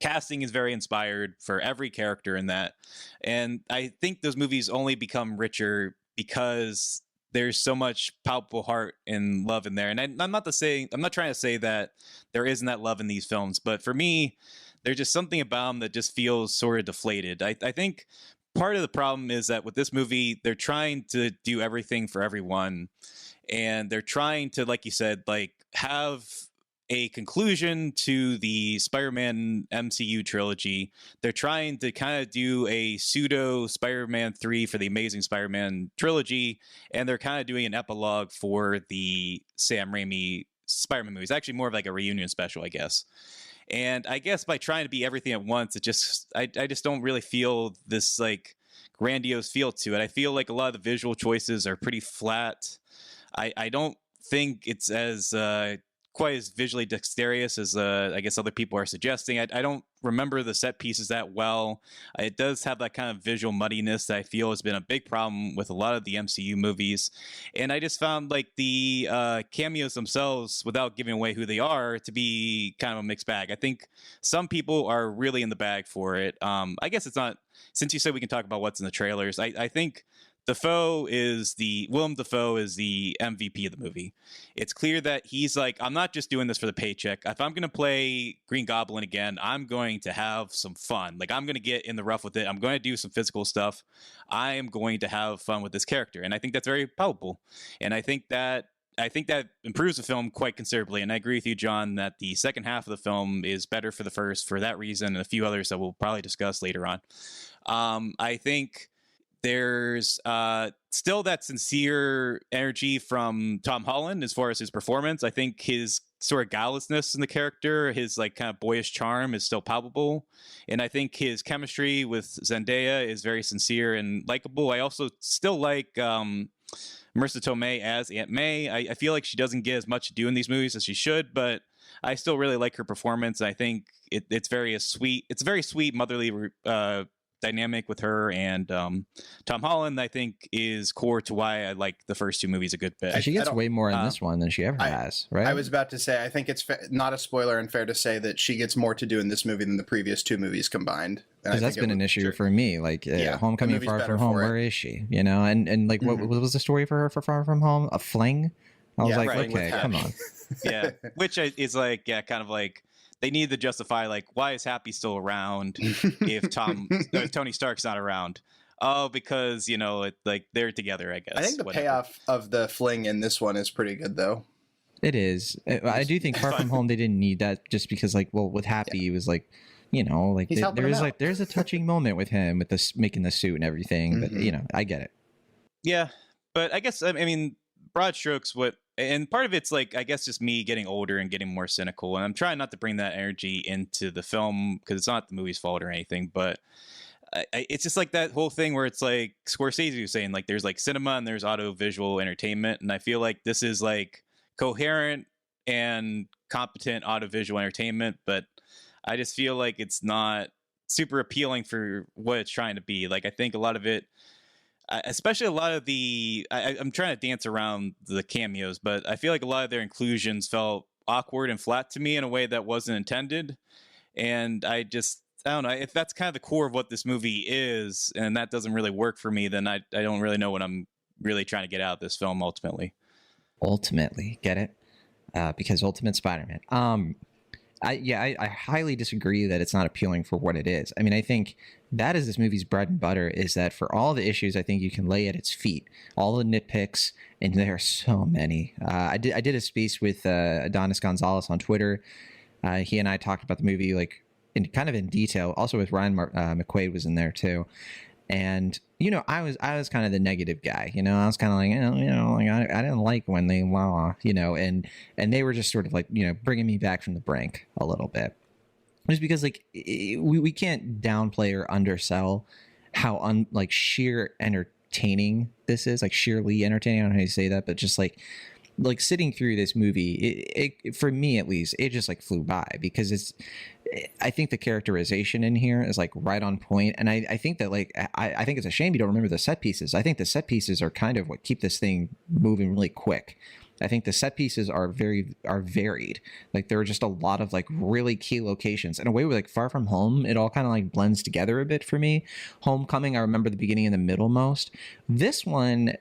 casting is very inspired for every character in that. And I think those movies only become richer because there's so much palpable heart and love in there. And I'm not trying to say that there isn't that love in these films, but for me, there's just something about them that just feels sort of deflated. I think part of the problem is that with this movie, they're trying to do everything for everyone. And they're trying to, like you said, like have a conclusion to the Spider-Man MCU trilogy. They're trying to kind of do a pseudo Spider-Man 3 for the Amazing Spider-Man trilogy, and they're kind of doing an epilogue for the Sam Raimi Spider-Man movies. Actually, more of like a reunion special, I guess. And I guess by trying to be everything at once, it just I just don't really feel this like grandiose feel to it. I feel like a lot of the visual choices are pretty flat. I don't think it's as quite as visually dexterous as I guess other people are suggesting. I don't remember the set pieces that well. It does have that kind of visual muddiness that I feel has been a big problem with a lot of the MCU movies. And I just found like the cameos themselves, without giving away who they are, to be kind of a mixed bag. I think some people are really in the bag for it. I guess it's not, since you said we can talk about what's in the trailers, I think Willem Dafoe is the MVP of the movie. It's clear that he's like, I'm not just doing this for the paycheck. If I'm going to play Green Goblin again, I'm going to have some fun. Like, I'm going to get in the rough with it. I'm going to do some physical stuff. I am going to have fun with this character. And I think that's very palpable. And I think that improves the film quite considerably. And I agree with you, John, that the second half of the film is better for the first for that reason, and a few others that we'll probably discuss later on. I think there's still that sincere energy from Tom Holland as far as his performance. I think his sort of guilelessness in the character, his like kind of boyish charm is still palpable. And I think his chemistry with Zendaya is very sincere and likable. I also still like Marissa Tomei as Aunt May. I feel like she doesn't get as much to do in these movies as she should, but I still really like her performance. I think it's very sweet motherly dynamic with her and Tom Holland. I think is core to why I like the first two movies a good bit. She gets way more in this one than she ever has, right? I was about to say, I think it's not a spoiler and fair to say that she gets more to do in this movie than the previous two movies combined. Because that's been an issue for me. Like, Homecoming, Far From Home, where is she? You know, and like, what was the story for her for Far From Home? A fling? I was okay, come on. Yeah, which is like, kind of like, they need to justify, like, why is Happy still around if Tony Stark's not around? Oh, because, like, they're together, I guess. I think the payoff of the fling in this one is pretty good, though. It is. I do think Far From Home, they didn't need that just because, like, well, with Happy, he was like, there's a touching moment with him with this making the suit and everything. But, I get it. Yeah. But I guess, I mean, broad strokes, and part of it's like, I guess, just me getting older and getting more cynical, and I'm trying not to bring that energy into the film because it's not the movie's fault or anything, but it's just like that whole thing where it's like Scorsese was saying, like, there's like cinema and there's audiovisual entertainment, and I feel like this is like coherent and competent audiovisual entertainment, but I just feel like it's not super appealing for what it's trying to be. Like, I think a lot of it, especially a lot of the I'm trying to dance around the cameos, but I feel like a lot of their inclusions felt awkward and flat to me in a way that wasn't intended. And I don't know, if that's kind of the core of what this movie is and that doesn't really work for me, then I don't really know what I'm really trying to get out of this film ultimately. Get it? Because Ultimate Spider-Man. I highly disagree that it's not appealing for what it is. I mean, I think that is this movie's bread and butter, is that for all the issues, I think you can lay at its feet, all the nitpicks, and there are so many. I did a space with Adonis Gonzalez on Twitter. He and I talked about the movie like in detail. Also with Ryan McQuaid was in there too. And, I was kind of the negative guy, I was kind of like, I didn't like when they, and they were just sort of like, bringing me back from the brink a little bit. Just because like we can't downplay or undersell how sheer entertaining this is, like sheerly entertaining. I don't know how you say that, but just like like sitting through this movie, it for me at least, it just like flew by because I think the characterization in here is like right on point, and I think that like I think it's a shame you don't remember the set pieces. I think the set pieces are kind of what keep this thing moving really quick. I think the set pieces are varied. Like there are just a lot of like really key locations. In a way, with like Far From Home, it all kind of like blends together a bit for me. Homecoming, I remember the beginning and the middle most. This one,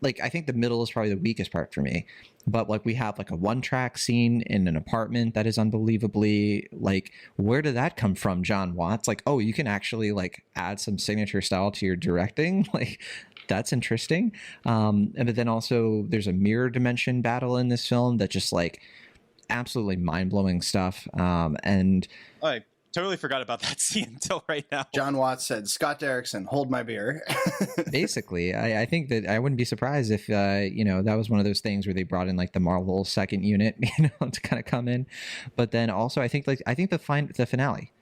like I think the middle is probably the weakest part for me. But like we have like a 1-track scene in an apartment that is unbelievably like, where did that come from, John Watts? Like, oh, you can actually like add some signature style to your directing. Like, that's interesting. But then also there's a mirror dimension battle in this film that just like absolutely mind-blowing stuff. And I totally forgot about that scene until right now. John Watts said, "Scott Derrickson, hold my beer." basically, I think that I wouldn't be surprised if that was one of those things where they brought in like the Marvel second unit, to kind of come in. But then also I think the finale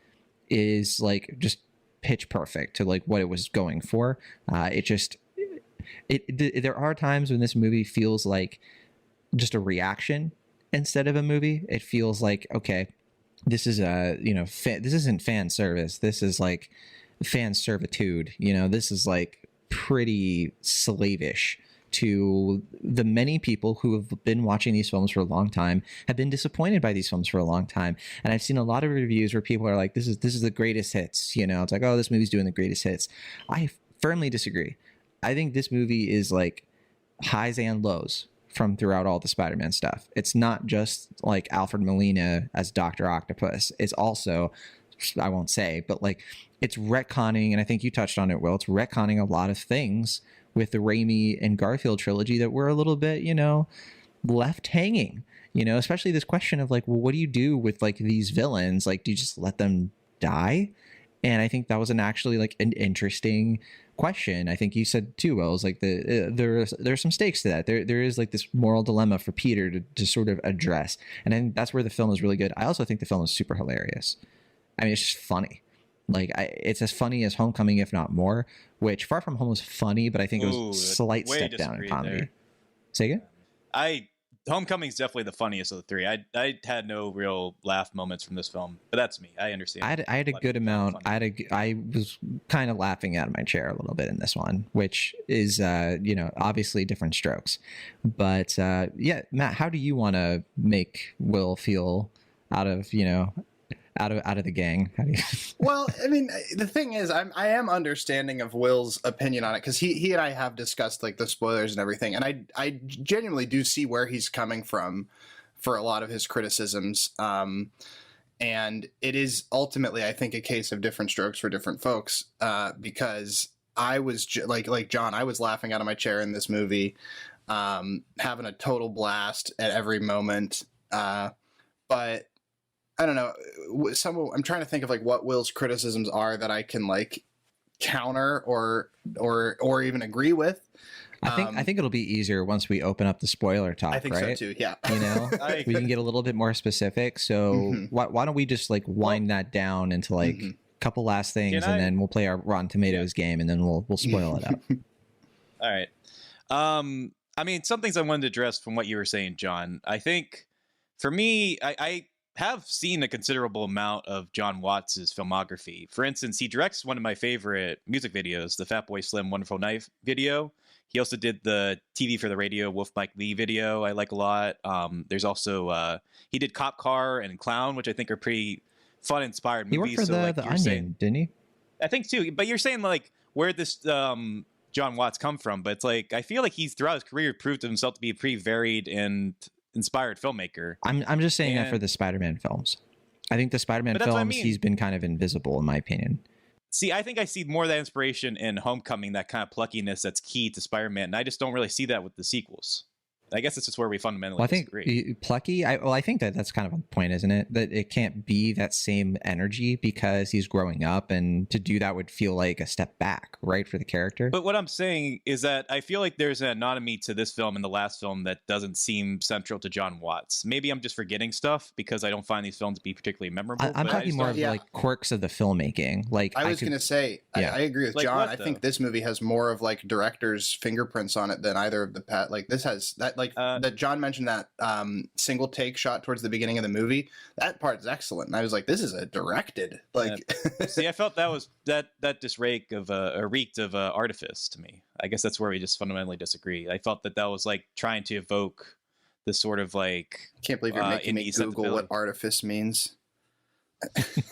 is like just pitch perfect to like what it was going for. There are times when this movie feels like just a reaction instead of a movie. It feels like, okay, this is this isn't fan service. This is like fan servitude. This is like pretty slavish to the many people who have been watching these films for a long time, have been disappointed by these films for a long time. And I've seen a lot of reviews where people are like, this is the greatest hits. It's like, oh, this movie's doing the greatest hits. I firmly disagree. I think this movie is like highs and lows from throughout all the Spider-Man stuff. It's not just like Alfred Molina as Dr. Octopus. It's also, I won't say, but like it's retconning, and I think you touched on it, Will. It's retconning a lot of things with the Raimi and Garfield trilogy that were a little bit, left hanging, especially this question of like, well, what do you do with like these villains? Like, do you just let them die? And I think that was actually like an interesting question. I think you said too, Will, is like there's some stakes to that. There is like this moral dilemma for Peter to sort of address. And I think that's where the film is really good. I also think the film is super hilarious. I mean, it's just funny. Like it's as funny as Homecoming, if not more, which Far From Home was funny, but I think it was a slight step down in comedy. There. Say again? Homecoming's definitely the funniest of the three. I had no real laugh moments from this film, but that's me. I understand. I had a good amount. I was kind of laughing out of my chair a little bit in this one, which is obviously different strokes. But yeah, Matt, how do you want to make Will feel out of the gang? How do you... Well, I mean, the thing is, I am understanding of Will's opinion on it, because he and I have discussed like the spoilers and everything, and I genuinely do see where he's coming from for a lot of his criticisms. And it is ultimately, I think, a case of different strokes for different folks, because I was like John, I was laughing out of my chair in this movie, having a total blast at every moment. But I don't know. I'm trying to think of like what Will's criticisms are that I can like counter or even agree with. I think it'll be easier once we open up the spoiler talk. I think right? so too. Yeah. We can get a little bit more specific. So why don't we just like wind that down into like a couple last things, and then we'll play our Rotten Tomatoes game, and then we'll spoil it up. All right. I mean, some things I wanted to address from what you were saying, John. I think for me, I have seen a considerable amount of John Watts' filmography. For instance, he directs one of my favorite music videos, the Fatboy Slim Wonderful Knife video. He also did the TV for the Radio Wolf Mike Lee video I like a lot. There's also, he did Cop Car and Clown, which I think are pretty fun, inspired movies. He worked for the Onion, didn't he? I think too. But you're saying like where this John Watts come from, but it's like I feel like he's throughout his career proved himself to be a pretty varied and inspired filmmaker. I'm just saying that for the Spider-Man films. I think the Spider-Man films, he's been kind of invisible, in my opinion. See, I think I see more of that inspiration in Homecoming, that kind of pluckiness that's key to Spider-Man, and I just don't really see that with the sequels. I guess it's just where we fundamentally disagree. Plucky, I think that's kind of a point, isn't it? That it can't be that same energy because he's growing up, and to do that would feel like a step back, right, for the character. But what I'm saying is that I feel like there's an anatomy to this film and the last film that doesn't seem central to John Watts. Maybe I'm just forgetting stuff because I don't find these films to be particularly memorable. I'm talking more of like quirks of the filmmaking. Like I was going to say, I agree with John. I think this movie has more of like director's fingerprints on it than either of the like this has that that John mentioned that single take shot towards the beginning of the movie. That part is excellent. And I was like, this is a directed See, I felt that just reeked of artifice to me. I guess that's where we just fundamentally disagree. I felt that was like trying to evoke this sort of like. Can't believe you're making me Google what artifice means. I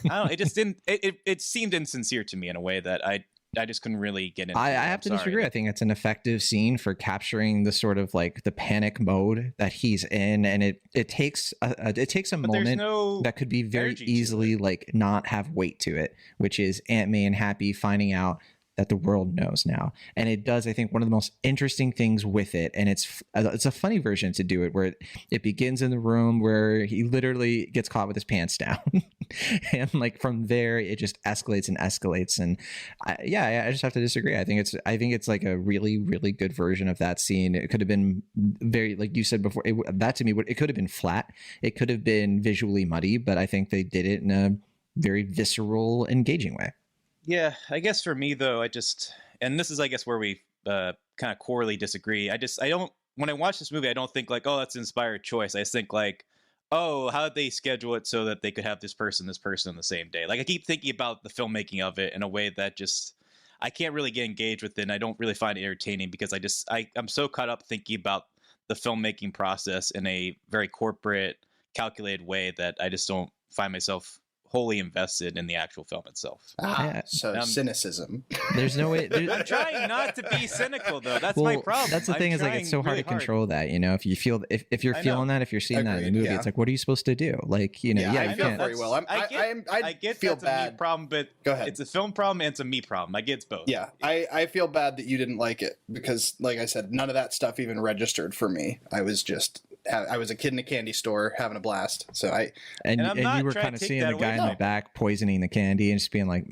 don't know. It just didn't. It seemed insincere to me in a way that I just couldn't really get into. I have to disagree. I think it's an effective scene for capturing the sort of like the panic mode that he's in, and it takes a moment that could be very easily like not have weight to it, which is Aunt May and Happy finding out that the world knows now. And it does, I think, one of the most interesting things with it, and it's a funny version to do it, where it begins in the room where he literally gets caught with his pants down. And like from there it just escalates and escalates. And I just have to disagree. I think it's like a really, really good version of that scene. It could have been very, like you said before, that to me, it could have been flat, it could have been visually muddy, but I think they did it in a very visceral, engaging way. Yeah, I guess for me though, and this is I guess where we kind of corely disagree. When I watch this movie, I don't think like, oh, that's an inspired choice. I just think like, oh, how did they schedule it so that they could have this person on the same day? Like I keep thinking about the filmmaking of it in a way that just I can't really get engaged with it. And I don't really find it entertaining because I'm so caught up thinking about the filmmaking process in a very corporate, calculated way that I just don't find myself wholly invested in the actual film itself. Cynicism. There's no way. I'm trying not to be cynical, though. That's my problem. That's the thing, is like it's so hard to control that. You know, if you feel if you're feeling that, if you're seeing that in the movie, it's like, what are you supposed to do? Like, you know, I feel very well. I get feel that's bad. A me problem, but go ahead. It's a film problem and it's a me problem. I get it's both. Yeah, I feel bad that you didn't like it because, like I said, none of that stuff even registered for me. I was a kid in a candy store having a blast. So and you were kind of seeing the guy in the back poisoning the candy and just being like,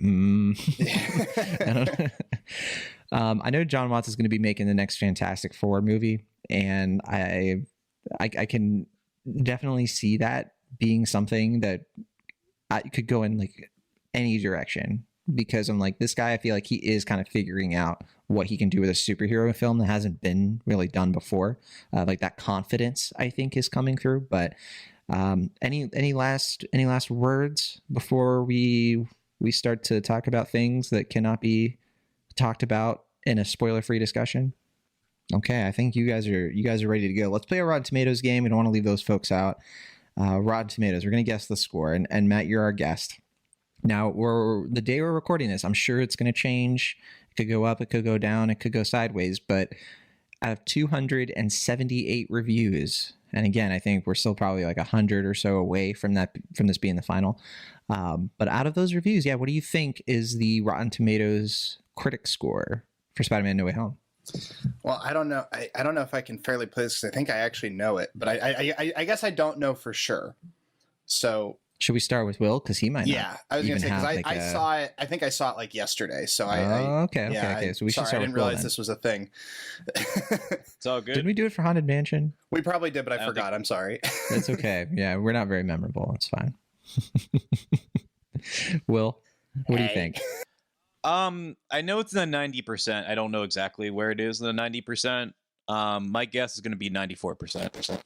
I know John Watts is going to be making the next Fantastic Four movie, and I can definitely see that being something that I could go in like any direction, because I'm like, this guy, I feel like he is kind of figuring out what he can do with a superhero film that hasn't been really done before. Like that confidence, I think, is coming through. But any last words before we start to talk about things that cannot be talked about in a spoiler-free discussion? Okay, I think you guys are ready to go. Let's play a Rotten Tomatoes game. We don't want to leave those folks out. Rotten Tomatoes, we're going to guess the score, and Matt, you're our guest. Now, the day we're recording this, I'm sure it's going to change. It could go up, it could go down, it could go sideways, but out of 278 reviews, and again, I think we're still probably like 100 or so away from this being the final. But out of those reviews, what do you think is the Rotten Tomatoes critic score for Spider-Man: No Way Home? Well, I don't know. I don't know if I can fairly play this because I think I actually know it, but I guess I don't know for sure. So should we start with Will, because he might? Yeah, I was going to say, because I saw it. I think I saw it like yesterday. So okay. So we should start. I didn't realize this was a thing. It's all good. Did we do it for Haunted Mansion? We probably did, but I forgot. I'm sorry. It's okay. Yeah, we're not very memorable. It's fine. Will, what do you think? I know it's in the 90%. I don't know exactly where it is in the 90%. My guess is going to be 94%.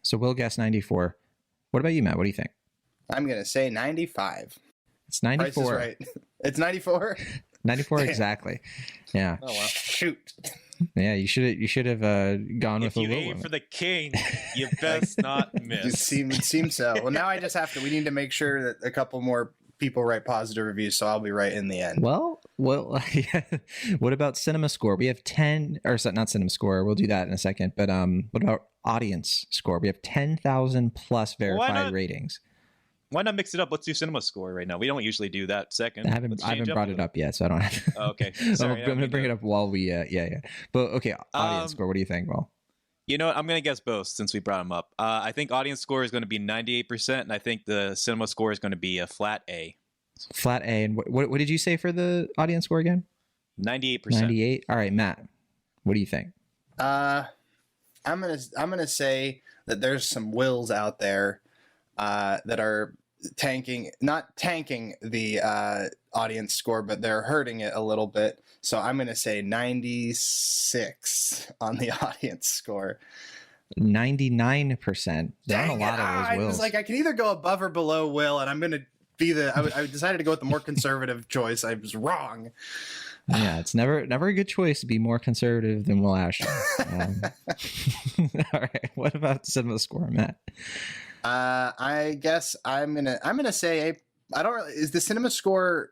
So Will guessed 94. What about you, Matt? What do you think? I'm going to say 95. It's 94. Price is right. It's 94? 94 exactly. Yeah. Oh, wow. Shoot. Yeah, you should have gone with a little. If you aim for the king, you best not miss. It seems so. Well, now I just have to. We need to make sure that a couple more people write positive reviews, so I'll be right in the end. Well, yeah. What about Cinema Score? We have 10, or not Cinema Score. We'll do that in a second. But what about Audience Score? We have 10,000 plus verified ratings. Why not mix it up? Let's do Cinema Score right now. We don't usually do that second. I haven't brought it up yet, so I don't have. Oh, okay, sorry, I'm going to bring it up while we. Yeah. But okay, Audience Score. What do you think, Will? You know what? I'm going to guess both since we brought them up. I think Audience Score is going to be 98%, and I think the Cinema Score is going to be a flat A. Flat A. And what did you say for the Audience Score again? 98%. 98. All right, Matt. What do you think? I'm gonna say that there's some Wills out there that are not tanking the audience score, but they're hurting it a little bit. So I'm going to say 96 on the audience score. 99%. There aren't a Dang lot it. of I those was Wills. like, I can either go above or below Will, and I'm going to be I decided to go with the more conservative choice. I was wrong. Yeah, it's never a good choice to be more conservative than Will Ashton. All right, what about cinema score, Matt? I guess I'm gonna say I don't really, is the cinema score,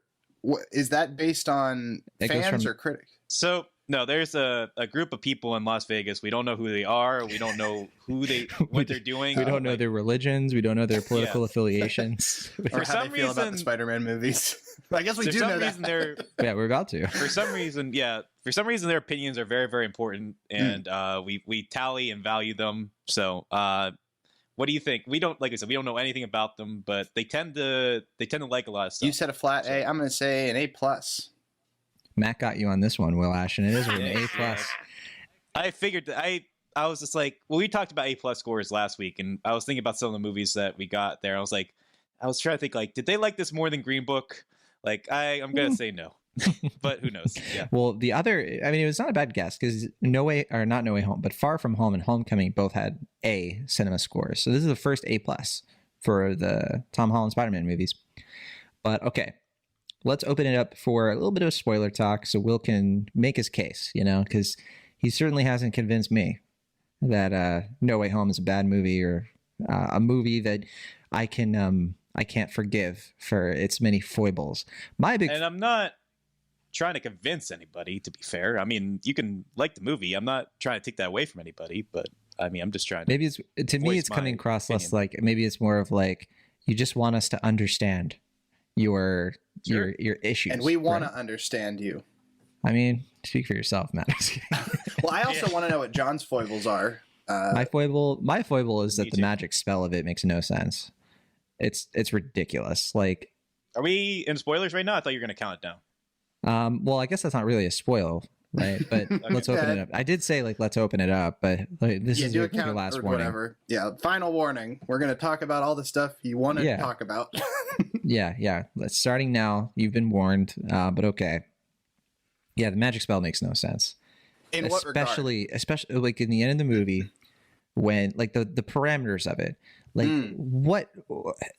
is that based on It goes fans from- or critics? So no, there's a group of people in Las Vegas. We don't know who they are. We don't know what they're doing. We don't know their religions. We don't know their political affiliations. Or For how some they feel about the reason- Spider-Man movies? I guess we For do some know reason, that. Yeah, we're about to. For some reason, their opinions are very, very important, and we tally and value them. So, what do you think? We don't, like I said, we don't know anything about them, but they tend to like a lot of stuff. You said a flat A. I'm going to say an A+. Matt got you on this one, Will Ashton. It is an Yeah, A plus. I figured that I was just like, well, we talked about A+ scores last week, and I was thinking about some of the movies that we got there. I was trying to think, like, did they like this more than Green Book? Like, I'm gonna say no, but who knows? Yeah. Well, the other, I mean, it was not a bad guess because not No Way Home, but Far From Home and Homecoming both had A cinema scores. So this is the first A plus for the Tom Holland Spider-Man movies. But okay, let's open it up for a little bit of spoiler talk so Will can make his case, because he certainly hasn't convinced me that No Way Home is a bad movie or a movie that I can't forgive for its many foibles. And I'm not trying to convince anybody, to be fair. I mean, you can like the movie. I'm not trying to take that away from anybody, but I mean, I'm just trying to. Maybe to me, it's coming across less like, maybe it's more of like, you just want us to understand your issues. And we want right? to understand you. I mean, speak for yourself, Matt. Well, I also want to know what John's foibles are. My foible is Me that the too. magic spell of it makes no sense. It's ridiculous. Like, Are we in spoilers right now? I thought you were going to count it down. well, I guess that's not really a spoil, right? But let's open it up. I did say like let's open it up, but like, this is do your a count last or warning. whatever. Yeah, final warning. We're going to talk about all the stuff you want to Yeah. talk about. Yeah. Let's starting now. You've been warned, but okay. Yeah, the magic spell makes no sense. In what regard? especially like in the end of the movie when like the parameters of it, like what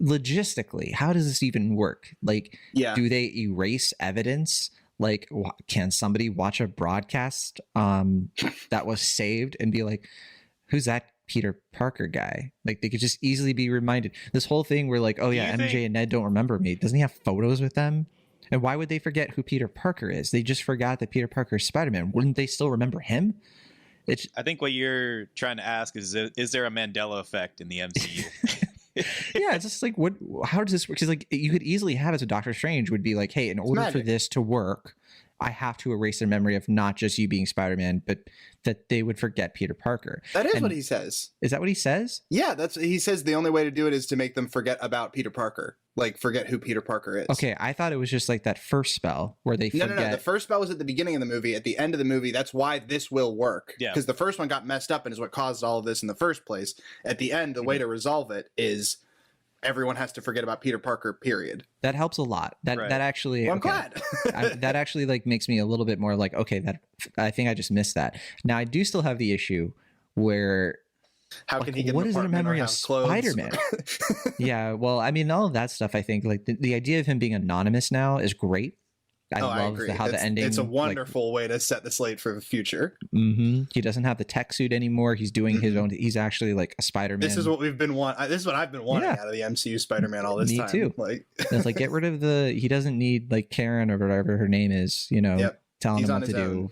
logistically, how does this even work? Like, Yeah. do they erase evidence? Like, can somebody watch a broadcast that was saved and be like, who's that Peter Parker guy? Like, they could just easily be reminded. This whole thing where like, oh yeah, you MJ think- and Ned don't remember me. Doesn't he have photos with them? And why would they forget who Peter Parker is? They just forgot that Peter Parker is Spider-Man. Wouldn't they still remember him? It's I think what you're trying to ask is there a Mandela effect in the MCU? yeah, it's just like, what? How does this work? Because like you could easily have it so Doctor Strange would be like, hey, in order for magic. this to work, I have to erase their memory of not just you being Spider-Man, but that they would forget Peter Parker. That is And- what he says. Is that what he says? Yeah, he says the only way to do it is to make them forget about Peter Parker. Like, forget who Peter Parker is. Okay, I thought it was just like that first spell where they No, forget. no. The first spell was at the beginning of the movie. At the end of the movie, that's why this will work. Yeah. Because the first one got messed up and is what caused all of this in the first place. At the end, the way to resolve it is everyone has to forget about Peter Parker, period. That helps a lot. That Right. that actually. Well, I'm okay. glad. That actually like makes me a little bit more like, okay, that I think I just missed that. Now I do still have the issue where How like, can he get what an is in a apartment or memory of have clothes? Spider-Man? Yeah, well, I mean, all of that stuff. I think like the idea of him being anonymous now is great. I love agree. how the It's- ending. It's a like, wonderful way to set the slate for the future. He doesn't have the tech suit anymore. He's doing his own. He's actually like a Spider-Man. This is what we've been wanting. This is what I've been wanting Yeah. out of the MCU Spider-Man all this Me time. too. Like, It's like get rid of the. He doesn't need like Karen or whatever her name is. Yep. Telling He's him on what to his do. own.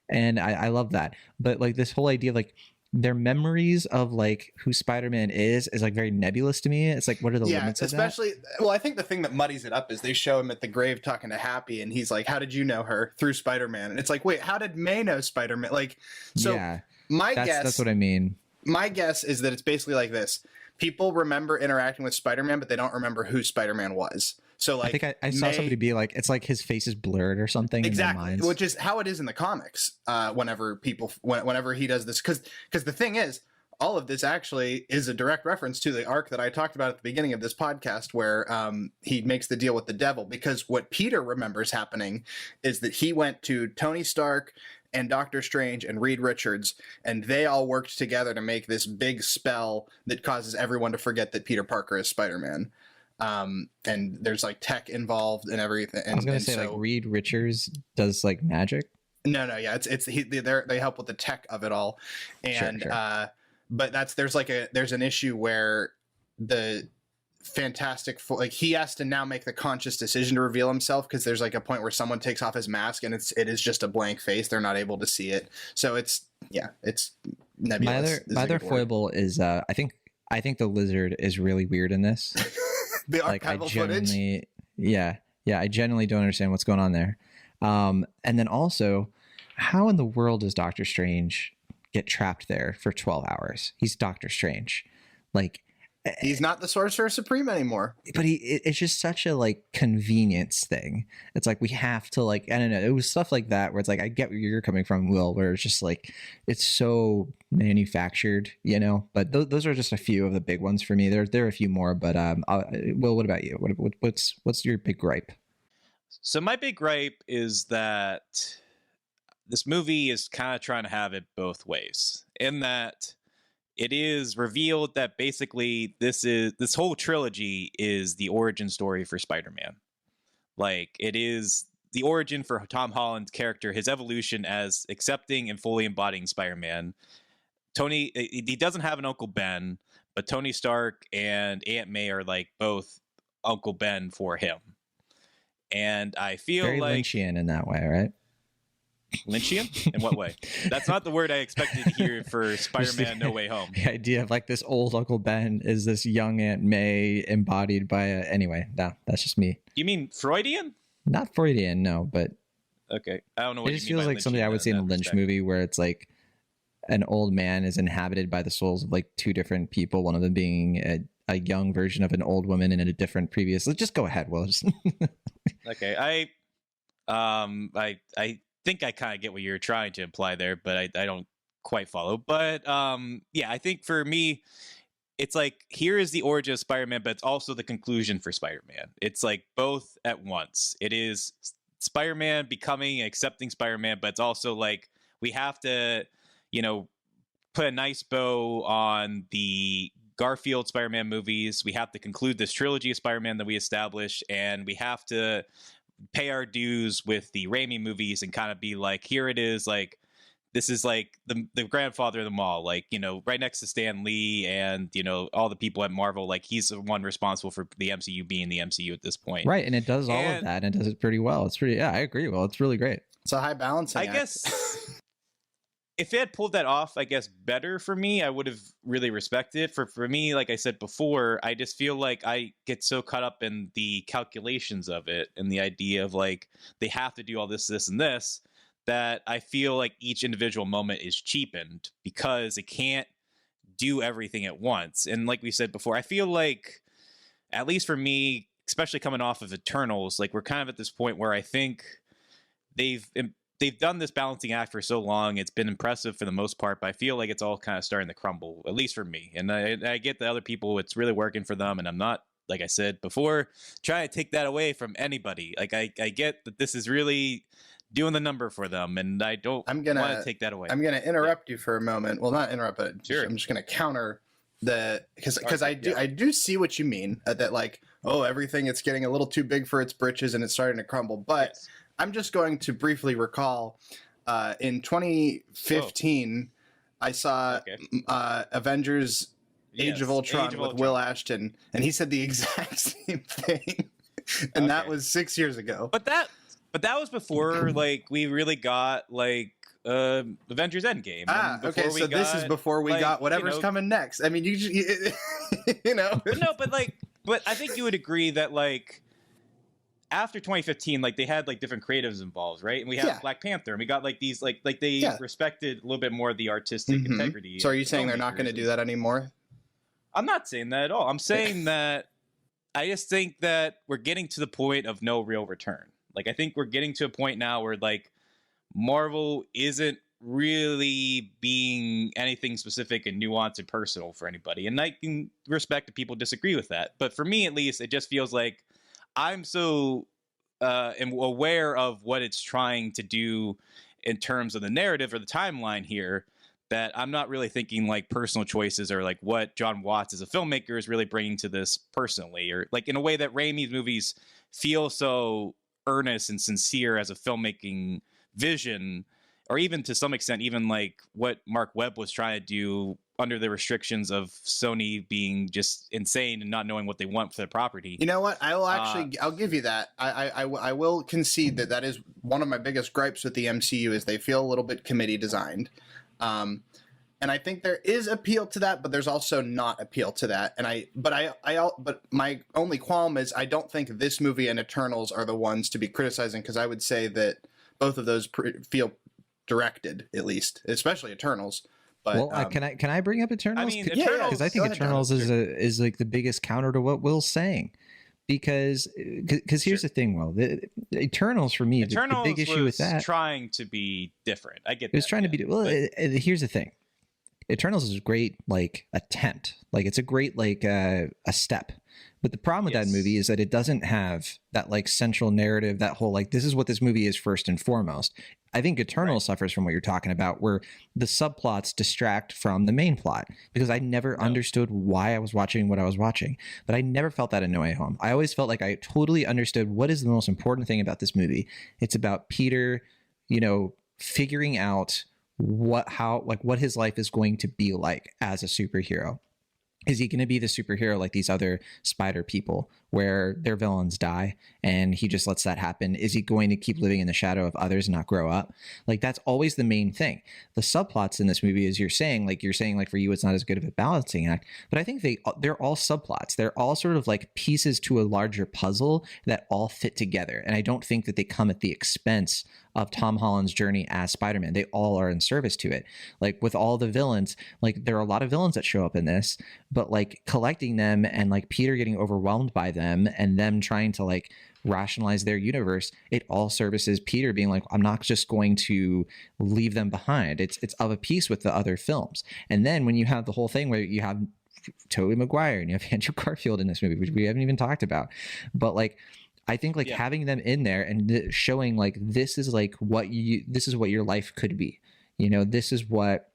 And I love that. But like this whole idea of like their memories of like who Spider-Man is like very nebulous to me. It's like, what are the yeah, limits of that? especially. Well, I think the thing that muddies it up is they show him at the grave talking to Happy, and he's like, "How did you know her through Spider-Man?" And it's like, wait, how did May know Spider-Man? Like, so yeah, my that's guess, what I mean. my guess is that it's basically like this: people remember interacting with Spider-Man, but they don't remember who Spider-Man was. So, like, I think I saw May- somebody be like, it's like his face is blurred or something in their exactly, minds. which is how it is in the comics. Whenever he does this, because the thing is, all of this actually is a direct reference to the arc that I talked about at the beginning of this podcast, where he makes the deal with the devil. Because what Peter remembers happening is that he went to Tony Stark and Doctor Strange and Reed Richards, and they all worked together to make this big spell that causes everyone to forget that Peter Parker is Spider-Man. And there's like tech involved and everything. And, I was gonna say, like, Reed Richards does like magic. No, yeah, they help with the tech of it all, and Sure. but there's an issue where the Fantastic Four, like, he has to now make the conscious decision to reveal himself, because there's like a point where someone takes off his mask and it is just a blank face. They're not able to see it, so it's nebulous. My other foible is I think the Lizard is really weird in this. The Like, I archival genuinely, footage. yeah, I genuinely don't understand what's going on there. And then also, how in the world does Doctor Strange get trapped there for 12 hours? He's Doctor Strange. Like, He's not the Sorcerer Supreme anymore. but it's just such a like convenience thing. It's like, we have to, like, I don't know, it was stuff like that where it's like, I get where you're coming from, Will, where it's just like, it's so manufactured, you know. But those are just a few of the big ones for me. There are a few more, but Will, what about you? What's your big gripe? So my big gripe is that this movie is kind of trying to have it both ways, in that it is revealed that basically this whole trilogy is the origin story for Spider-Man. Like, it is the origin for Tom Holland's character, his evolution as accepting and fully embodying Spider-Man. He doesn't have an Uncle Ben, but Tony Stark and Aunt May are like both Uncle Ben for him. And I feel Very like Lynchian in that way, right? Lynchian? In what way? That's not the word I expected to hear for Spider-Man No Way Home. The idea of like this old Uncle Ben is this young Aunt May embodied by anyway, no, that's just me. You mean Freudian? Not Freudian, no, but Okay. I don't know what it you just mean feels by like something I would see in a Lynch respect. movie, where it's like an old man is inhabited by the souls of like two different people, one of them being a young version of an old woman in a different previous. Let's just go ahead, Will. Okay. I think I kind of get what you're trying to imply there, but I don't quite follow. But yeah, I think for me, it's like, here is the origin of Spider-Man, but it's also the conclusion for Spider-Man. It's like both at once. It is Spider-Man becoming and accepting Spider-Man, but it's also like, we have to, put a nice bow on the Garfield Spider-Man movies. We have to conclude this trilogy of Spider-Man that we established, and we have to pay our dues with the Raimi movies and kind of be like, here it is, like, this is like the grandfather of them all, like, right next to Stan Lee and, all the people at Marvel, like, he's the one responsible for the MCU being the MCU at this point. Right, and it does all of that, and it does it pretty well. It's pretty, I agree. Well, it's really great. It's a high balancing I act. guess if it had pulled that off, I guess better for me, I would have really respected it. For me, like I said before, I just feel like I get so caught up in the calculations of it and the idea of like, they have to do all this, and this, that I feel like each individual moment is cheapened because it can't do everything at once. And like we said before, I feel like, at least for me, especially coming off of Eternals, like, we're kind of at this point where I think they've done this balancing act for so long. It's been impressive for the most part, but I feel like it's all kind of starting to crumble, at least for me. And I get the other people, it's really working for them, and I'm not, like I said before, trying to take that away from anybody. Like, I get that this is really doing the number for them, and I don't want to take that away. I'm going to interrupt you for a moment. Well, not interrupt, but Sure. I'm just going to counter because I do see what you mean, that like, oh, everything, it's getting a little too big for its britches and it's starting to crumble. But Yes. I'm just going to briefly recall in 2015, I saw Avengers Age of Ultron with Will Ashton, and he said the exact same thing. And that was 6 years ago. But that was before like we really got like Avengers Endgame. Okay, so this is before we got whatever's coming next. I mean, you know. But I think you would agree that like after 2015, like they had like different creatives involved, right? And we had Black Panther, and we got like these like they respected a little bit more of the artistic integrity. So are you saying they're not going to do that anymore? I'm not saying that at all. I'm saying that I just think that we're getting to the point of no real return. Like, I think we're getting to a point now where like Marvel isn't really being anything specific and nuanced and personal for anybody. And I can respect that people disagree with that. But for me, at least, it just feels like I'm so aware of what it's trying to do in terms of the narrative or the timeline here, that I'm not really thinking like personal choices or like what John Watts as a filmmaker is really bringing to this personally, or like in a way that Raimi's movies feel so earnest and sincere as a filmmaking vision, or even to some extent, even like what Mark Webb was trying to do under the restrictions of Sony being just insane and not knowing what they want for the property. You know what? I will actually, I'll give you that. I will concede that that is one of my biggest gripes with the MCU is they feel a little bit committee designed. And I think there is appeal to that, but there's also not appeal to that. And but my only qualm is I don't think this movie and Eternals are the ones to be criticizing, because I would say that both of those feel directed, at least, especially Eternals. But, well, can I bring up Eternals? I mean, Eternals, because I think Eternals is like the biggest counter to what Will's saying. Because here's the thing, Will. The Eternals for me, the big issue with that, trying to be different. I get it was trying to be well. Here's the thing. Eternals is a great like attempt, like it's a great like a step. But the problem with that movie is that it doesn't have that like central narrative, that whole like this is what this movie is first and foremost. I think Eternal suffers from what you're talking about, where the subplots distract from the main plot, because I never understood why I was watching what I was watching. But I never felt that in No Way Home. I always felt like I totally understood what is the most important thing about this movie. It's about Peter, you know, figuring out what his life is going to be like as a superhero. Is he going to be the superhero like these other spider people where their villains die and he just lets that happen? Is he going to keep living in the shadow of others and not grow up? Like, that's always the main thing. The subplots in this movie, as you're saying for you, it's not as good of a balancing act, but I think they're all subplots. They're all sort of like pieces to a larger puzzle that all fit together. And I don't think that they come at the expense of Tom Holland's journey as Spider-Man. They all are in service to it. Like with all the villains, like there are a lot of villains that show up in this, but like collecting them and like Peter getting overwhelmed by them and them trying to like rationalize their universe, it all services Peter being like, I'm not just going to leave them behind. It's of a piece with the other films. And then when you have the whole thing where you have Tobey Maguire and you have Andrew Garfield in this movie, which we haven't even talked about, but like I think like having them in there and showing like this is what your life could be, you know, this is what,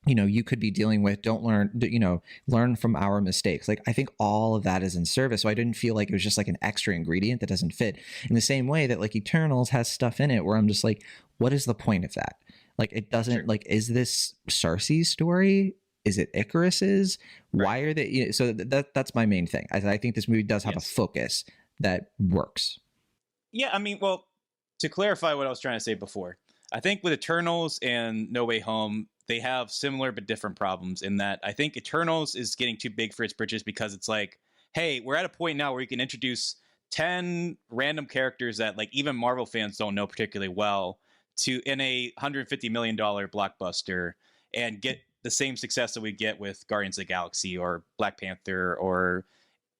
you know, you could be dealing with. Don't learn from our mistakes. Like, I think all of that is in service. So I didn't feel like it was just like an extra ingredient that doesn't fit, in the same way that like Eternals has stuff in it where I'm just like, what is the point of that? Like, it doesn't like, is this Cersei's story? Is it Icarus's? Why are they, you know, so that's my main thing. I think this movie does have a focus that works. Yeah, I mean, well, to clarify what I was trying to say before, I think with Eternals and No Way Home, they have similar but different problems in that I think Eternals is getting too big for its britches, because it's like, hey, we're at a point now where you can introduce 10 random characters that like even Marvel fans don't know particularly well in a $150 million blockbuster and get the same success that we get with Guardians of the Galaxy or Black Panther or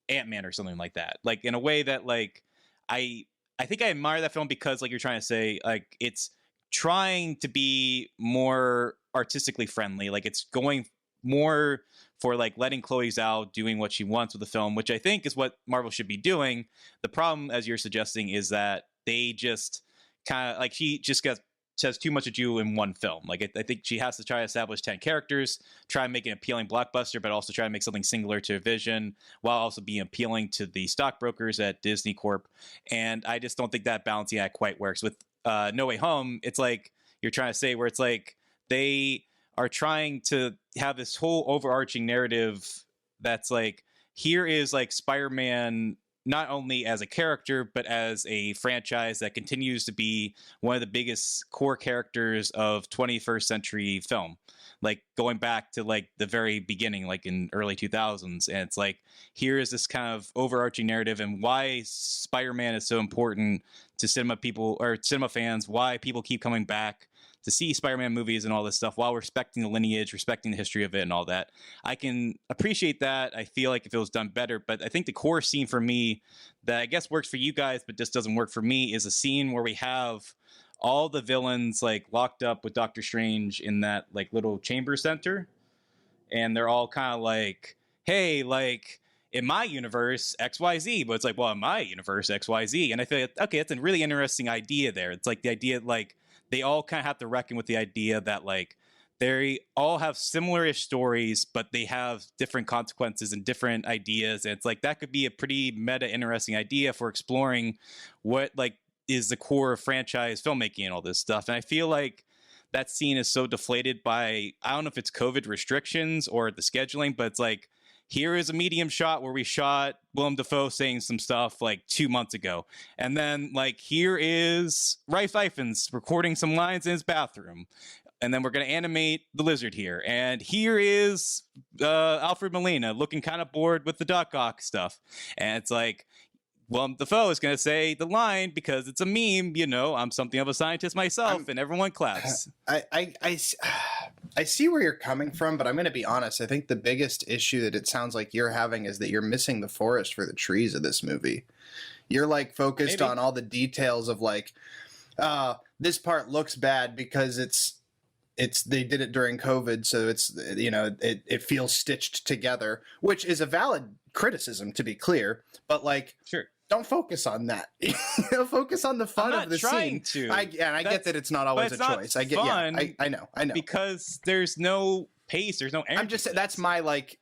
Ant-Man or something like that. Like, in a way that like I think I admire that film because, like you're trying to say, like it's trying to be more artistically friendly. Like, it's going more for like letting Chloe Zhao doing what she wants with the film, which I think is what Marvel should be doing. The problem, as you're suggesting, is that they just kind of like, she just has too much to do in one film. Like, I think she has to try to establish 10 characters, try and make an appealing blockbuster, but also try to make something singular to Vision while also being appealing to the stockbrokers at Disney Corp. And I just don't think that balancing act quite works. With No Way Home, it's like you're trying to say, where it's like they are trying to have this whole overarching narrative that's like, here is like Spider-Man not only as a character, but as a franchise that continues to be one of the biggest core characters of 21st century film. Like, going back to like the very beginning, like in early 2000s. And it's like, here is this kind of overarching narrative and why Spider-Man is so important to cinema people or cinema fans, why people keep coming back to see Spider-Man movies and all this stuff while respecting the lineage, respecting the history of it and all that. I can appreciate that. I feel like if it was done better, but I think the core scene for me that I guess works for you guys, but just doesn't work for me, is a scene where we have all the villains like locked up with Doctor Strange in that like little chamber center. And they're all kind of like, hey, like, in my universe, XYZ, but it's like, well, in my universe, XYZ. And I feel like, okay, that's a really interesting idea there. It's like the idea like they all kind of have to reckon with the idea that like they all have similar-ish stories, but they have different consequences and different ideas. And it's like that could be a pretty meta interesting idea for exploring what like is the core of franchise filmmaking and all this stuff. And I feel like that scene is so deflated by, I don't know if it's COVID restrictions or the scheduling, but it's like, here is a medium shot where we shot Willem Dafoe saying some stuff like 2 months ago. And then like, here is Ralph Fiennes recording some lines in his bathroom. And then we're going to animate the lizard here. And here is Alfred Molina looking kind of bored with the Doc Ock stuff. And it's like, Willem Dafoe is going to say the line because it's a meme, you know, I'm something of a scientist myself, and everyone claps. I see where you're coming from, but I'm going to be honest. I think the biggest issue that it sounds like you're having is that you're missing the forest for the trees of this movie. You're like focused on all the details of like, this part looks bad because they did it during COVID, so it's, you know, it feels stitched together, which is a valid criticism, to be clear, but like, sure, don't focus on that. Focus on the fun of the scene. I get that it's not always a choice. I get, I know, because there's no pace, there's no energy. I'm just saying that's my like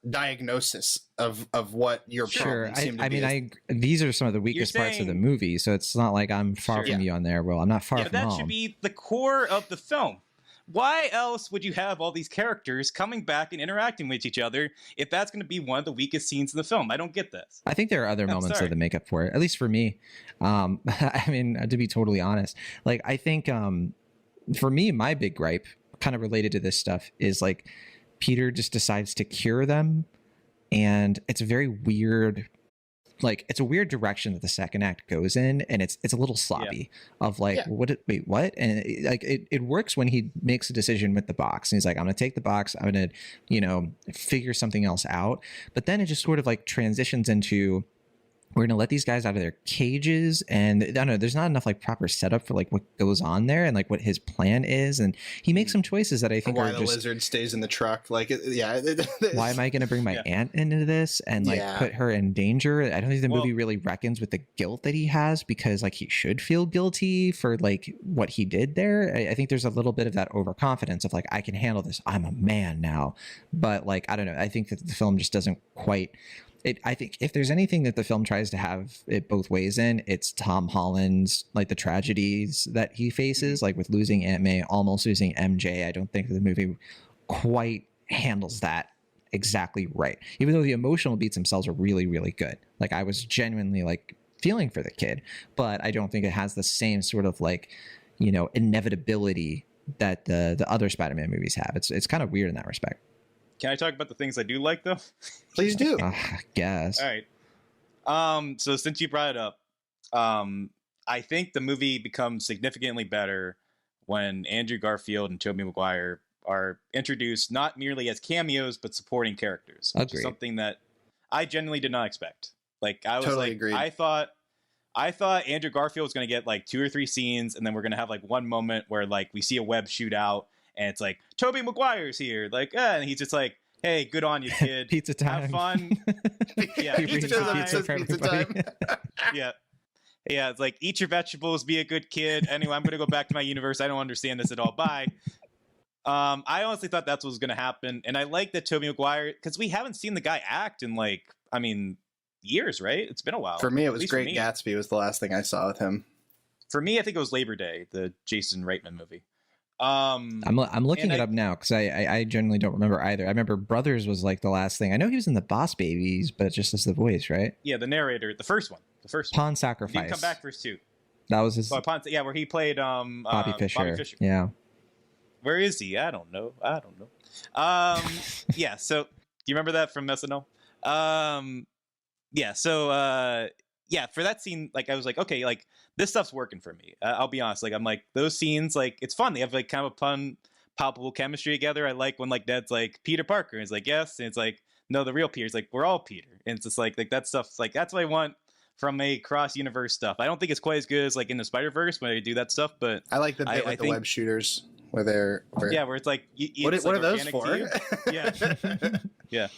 diagnosis of what your problem seemed to be. These are some of the weakest parts of the movie, so it's not like I'm far from you on there. Well, I'm not far from that home. Should be the core of the film. Why else would you have all these characters coming back and interacting with each other if that's going to be one of the weakest scenes in the film? I don't get this. I think there are other moments that make up for it, at least for me. I mean, to be totally honest, like I think for me, my big gripe kind of related to this stuff is like Peter just decides to cure them. And it's a very weird, like it's a weird direction that the second act goes in, and it's a little sloppy of like, what? And it works when he makes a decision with the box, and he's like, I'm gonna take the box, I'm gonna, you know, figure something else out. But then it just sort of like transitions into, we're gonna let these guys out of their cages, and I don't know, there's not enough like proper setup for like what goes on there and like what his plan is, and he makes some choices that I think why are the just, lizard stays in the truck, like why am I gonna bring my aunt into this and like put her in danger? I don't think the movie really reckons with the guilt that he has, because like he should feel guilty for like what he did there. I think there's a little bit of that overconfidence of like, I can handle this, I'm a man now. But like, I don't know, I think that the film just doesn't quite. I think if there's anything that the film tries to have it both ways in, it's Tom Holland's, like the tragedies that he faces, like with losing Aunt May, almost losing MJ. I don't think the movie quite handles that exactly right, even though the emotional beats themselves are really, really good. Like I was genuinely like feeling for the kid, but I don't think it has the same sort of like, you know, inevitability that the other Spider-Man movies have. It's kind of weird in that respect. Can I talk about the things I do like, though? Please do. I guess. All right. So since you brought it up, I think the movie becomes significantly better when Andrew Garfield and Tobey Maguire are introduced not merely as cameos, but supporting characters. Agreed. Something that I genuinely did not expect. Like I was totally like, agreed. I thought Andrew Garfield was going to get like 2 or 3 scenes, and then we're going to have like one moment where like we see a web shoot out. And it's like, Tobey Maguire's here. Like, and he's just like, hey, good on you, kid. Pizza time. Have fun. Yeah, pizza time. For everybody. Yeah. It's like, eat your vegetables, be a good kid. Anyway, I'm going to go back to my universe. I don't understand this at all. Bye. I honestly thought that's what was going to happen. And I like that Tobey Maguire, because we haven't seen the guy act in like, I mean, years, right? It's been a while. For me, it was Great Gatsby was the last thing I saw with him. For me, I think it was Labor Day, the Jason Reitman movie. I'm looking it up now because I generally don't remember either. I remember Brothers was like the last thing. I know he was in the Boss Babies, but just as the voice, right? Yeah, the narrator, the first one. Pawn Sacrifice. He didn't come back for his 2. That was his. Where he played Bobby Fischer. Yeah. Where is he? I don't know. Yeah. So do you remember that from SNL? Yeah. So yeah, for that scene, like I was like, okay, like this stuff's working for me. I'll be honest. Like I'm like those scenes, like it's fun. They have like kind of a fun, palpable chemistry together. I like when like Ned's like Peter Parker, and it's like yes, and it's like no, the real Peter's like we're all Peter, and it's just like that stuff's like that's what I want from a cross universe stuff. I don't think it's quite as good as like in the Spider-Verse when they do that stuff, but I like the bit with the web shooters where they're where it's like what are those for? Yeah. Yeah.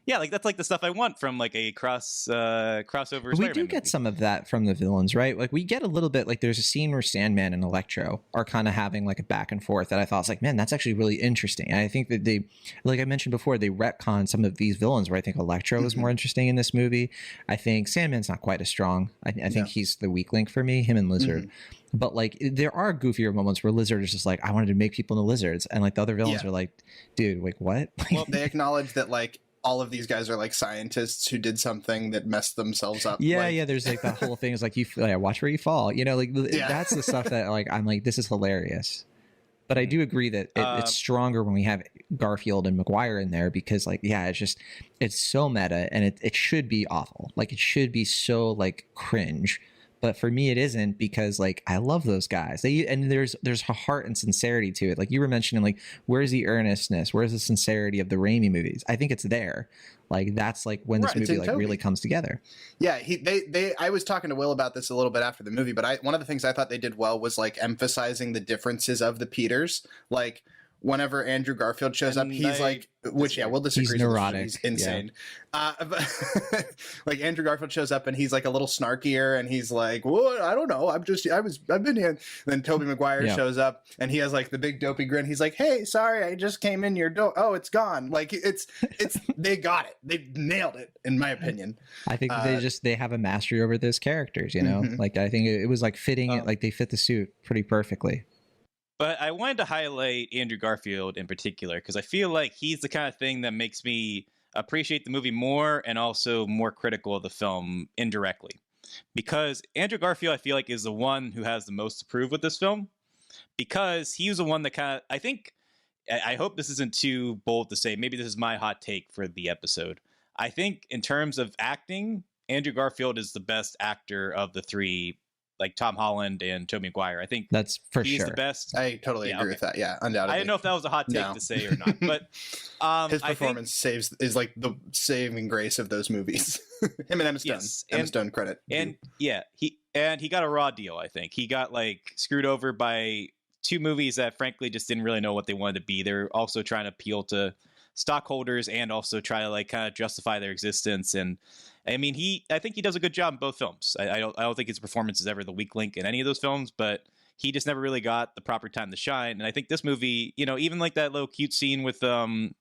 Yeah, like that's like the stuff I want from like a crossover. We Spider-Man do get movie. some of that from the villains, right? Like we get a little bit. Like there's a scene where Sandman and Electro are kind of having like a back and forth that I thought was like, man, that's actually really interesting. And I think that they, like I mentioned before, they retcon some of these villains. Where I think Electro is more interesting in this movie. I think Sandman's not quite as strong. I think he's the weak link for me. Him and Lizard. But like there are goofier moments where Lizard is just like, I wanted to make people into lizards, and like the other villains are like, dude, like what? Well, they acknowledge that like all of these guys are like scientists who did something that messed themselves up. Yeah, like, yeah. There's like that whole thing is like watch where you fall. You know, like that's the stuff that like I'm like, this is hilarious. But I do agree that it's stronger when we have Garfield and Maguire in there because like it's so meta and it should be awful. Like it should be so like cringe. But for me, it isn't because like I love those guys. There's a heart and sincerity to it. Like you were mentioning, like where's the earnestness? Where's the sincerity of the Raimi movies? I think it's there. Like that's like when this movie like really comes together. Yeah, I was talking to Will about this a little bit after the movie, but one of the things I thought they did well was like emphasizing the differences of the Peters. Like whenever Andrew Garfield shows up, he's like, we'll disagree. He's neurotic. He's insane. Yeah. But, like Andrew Garfield shows up and he's like a little snarkier and he's like, well, I don't know. I've been here. And then Tobey Maguire shows up and he has like the big dopey grin. He's like, hey, sorry, I just came in your door. Oh, it's gone. Like it's, they got it. They nailed it in my opinion. I think they have a mastery over those characters, you know, like I think it was like fitting it. Like they fit the suit pretty perfectly. But I wanted to highlight Andrew Garfield in particular because I feel like he's the kind of thing that makes me appreciate the movie more and also more critical of the film indirectly. Because Andrew Garfield, I feel like, is the one who has the most to prove with this film because he was the one that I hope this isn't too bold to say, maybe this is my hot take for the episode. I think in terms of acting, Andrew Garfield is the best actor of the three, like Tom Holland and Tobey Maguire. I think that's for he's sure. the best. I totally agree with that. Yeah, undoubtedly. I didn't know if that was a hot take to say or not, but his performance is like the saving grace of those movies. Him and Emma Stone. Yes, Emma Stone credit. And he got a raw deal. I think he got like screwed over by two movies that frankly just didn't really know what they wanted to be. They're also trying to appeal to stockholders and also try to like kind of justify their existence. And I mean, I think he does a good job in both films. I don't think his performance is ever the weak link in any of those films, but he just never really got the proper time to shine. And I think this movie, you know, even like that little cute scene with him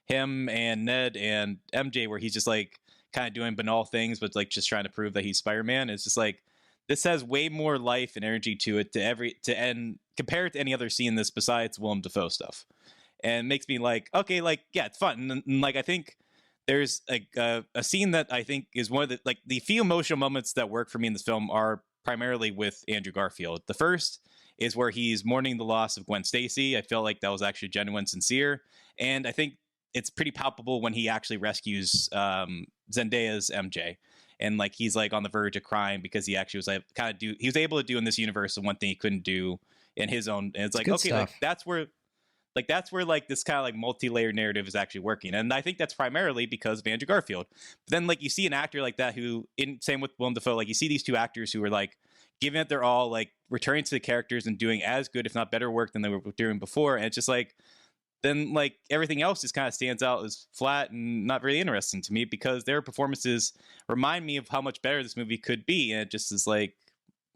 and Ned and MJ, where he's just like kind of doing banal things, but like just trying to prove that he's Spider-Man. It's just like this has way more life and energy to it compare it to any other scene in this besides Willem Dafoe stuff. And it makes me like, okay, like, yeah, it's fun. And like, I think there's a scene that I think is one of the few emotional moments that work for me in this film are primarily with Andrew Garfield. The first is where he's mourning the loss of Gwen Stacy. I felt like that was actually genuine, sincere. And I think it's pretty palpable when he actually rescues Zendaya's MJ. And like, he's like on the verge of crying because he actually was like he was able to do in this universe the one thing he couldn't do in his own. And it's like, okay, like that's where this kind of like multi-layered narrative is actually working. And I think that's primarily because of Andrew Garfield. But then like you see an actor like that same with Willem Dafoe, like you see these two actors who are like giving it their all, like returning to the characters and doing as good, if not better work than they were doing before. And it's just like, then like everything else just kind of stands out as flat and not very interesting to me because their performances remind me of how much better this movie could be. And it just is like,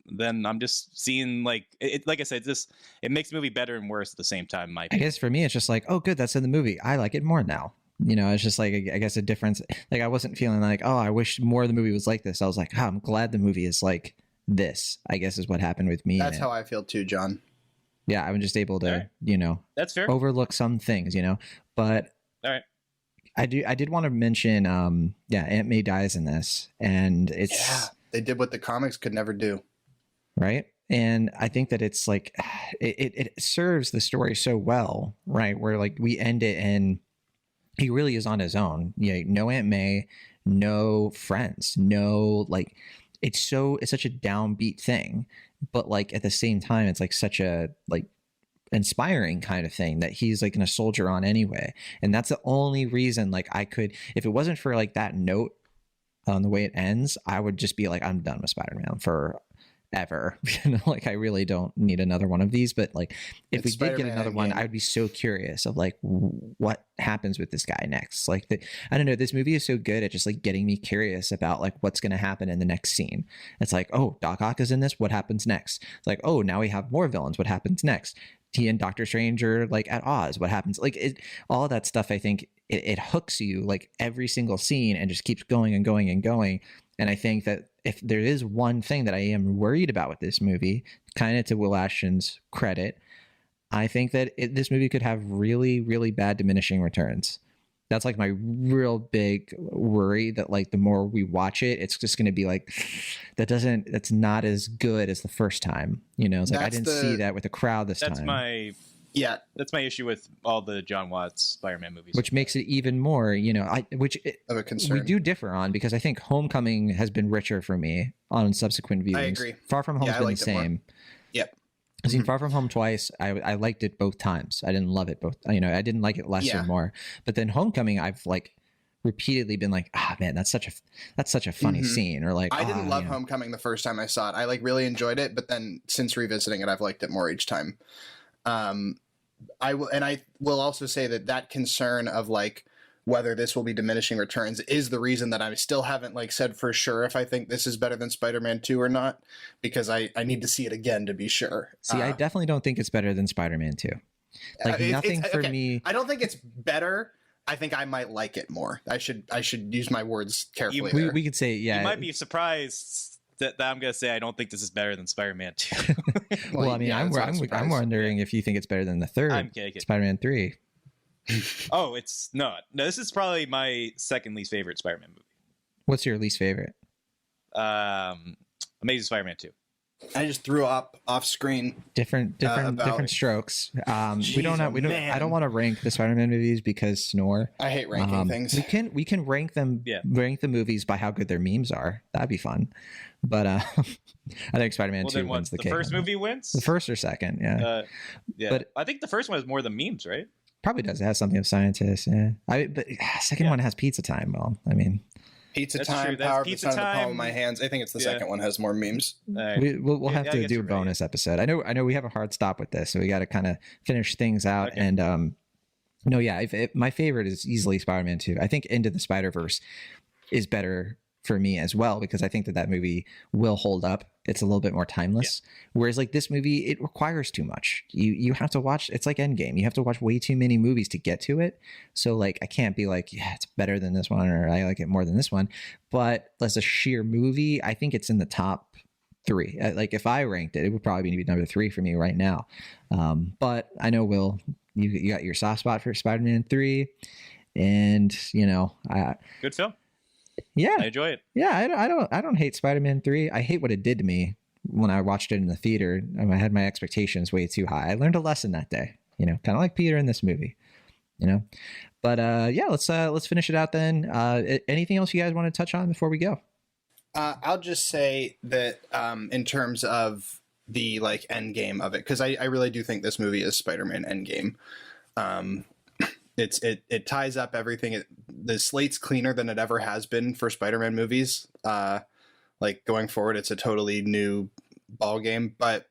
then I'm just seeing like I said, it makes the movie better and worse at the same time. I guess for me, it's just like, oh, good, that's in the movie. I like it more now. You know, it's just like I guess a difference. Like I wasn't feeling like, oh, I wish more of the movie was like this. I was like, I'm glad the movie is like this. I guess is what happened with me. That's how I feel too, John. Yeah, I'm just able to, you know, that's fair. Overlook some things, you know. But all right. I did want to mention, Aunt May dies in this, and it's they did what the comics could never do. Right. And I think that it's like it serves the story so well, right? Where like we end it and he really is on his own. Yeah, no Aunt May, no friends, no like it's such a downbeat thing, but like at the same time it's like such a like inspiring kind of thing that he's like gonna soldier on anyway. And that's the only reason like I could, if it wasn't for like that note on the way it ends, I would just be like, I'm done with Spider-Man ever. Like I really don't need another one of these, but like if It's we did get Spider-Man another one, Endgame. I would be so curious of like what happens with this guy next. Like I don't know, this movie is so good at just like getting me curious about like what's going to happen in the next scene. It's like, oh, Doc Ock is in this, what happens next? It's like, oh, now we have more villains, what happens next? He and Doctor Strange are like at Oz, what happens? Like all of that stuff, I think it hooks you like every single scene and just keeps going and going and going. And I think that if there is one thing that I am worried about with this movie, kind of to Will Ashton's credit, I think that this movie could have really, really bad diminishing returns. That's like my real big worry, that like the more we watch it, it's just going to be like, that's not as good as the first time. You know, it's like, I didn't see that with the crowd this That's time. That's my issue with all the John Watts Spider-Man movies. Which makes it even more, you know, of a concern. we do differ on, because I think Homecoming has been richer for me on subsequent viewings. I agree. Far From Home's Yeah, I been the liked it more. same. Yep. I've seen Far From Home twice. I liked it both times. I didn't love it both. You know, I didn't like it less or more. But then Homecoming, I've like repeatedly been like, man, that's such a funny scene. Or like, I didn't love you know. Homecoming the first time I saw it. I like really enjoyed it, but then since revisiting it, I've liked it more each time. I will also say that concern of like whether this will be diminishing returns is the reason that I still haven't like said for sure if I think this is better than Spider-Man 2 or not, because I need to see it again to be sure. See, I definitely don't think it's better than Spider-Man 2. Like nothing for me. I don't think it's better. I think I might like it more. I should use my words carefully. We could say, yeah. You might be surprised that I'm going to say I don't think this is better than Spider-Man 2. Well, I mean, yeah, I'm wondering if you think it's better than the third I'm kidding. Spider-Man 3. Oh, it's not. No, this is probably my second least favorite Spider-Man movie. What's your least favorite? Amazing Spider-Man 2. I just threw up off screen. Different strokes. We don't want to rank the Spider-Man movies because snore. I hate ranking things. We can rank them. Yeah. Rank the movies by how good their memes are. That'd be fun. But I think Spider-Man 2 wins the cake. The first movie wins. The first or second, yeah. Yeah, but I think the first one has more than memes, right? Probably does. It has something of scientists. Yeah. But second one has Pizza Time. Well, I mean, Pizza That's Time, true. That's Power of the Pizza Sun in the palm Time. of my hands. I think it's the Yeah. second one has more memes. we'll have I to guess do a you're right. bonus episode. I know we have a hard stop with this, so we got to kind of finish things out. Okay. And no, yeah, my favorite is easily Spider-Man 2. I think Into the Spider-Verse is better for me as well, because I think that movie will hold up. It's a little bit more timeless. Whereas like this movie, it requires too much. You have to watch, it's like Endgame. You have to watch way too many movies to get to it. So like, I can't be like, yeah, it's better than this one, or I like it more than this one. But as a sheer movie, I think it's in the top 3. Like if I ranked it, it would probably be number 3 for me right now. But I know, Will, you got your soft spot for Spider-Man 3, and you know, Good film. yeah, I enjoy it. yeah, I don't hate Spider-Man 3. I hate what it did to me when I watched it in the theater. I had my expectations way too high. I learned a lesson that day, you know, kind of like Peter in this movie, you know. But yeah, let's finish it out then. Anything else you guys want to touch on before we go? I'll just say that in terms of the like end game of it, because I really do think this movie is Spider-Man Endgame. It ties up everything. The slate's cleaner than it ever has been for Spider-Man movies. Like going forward, it's a totally new ball game. But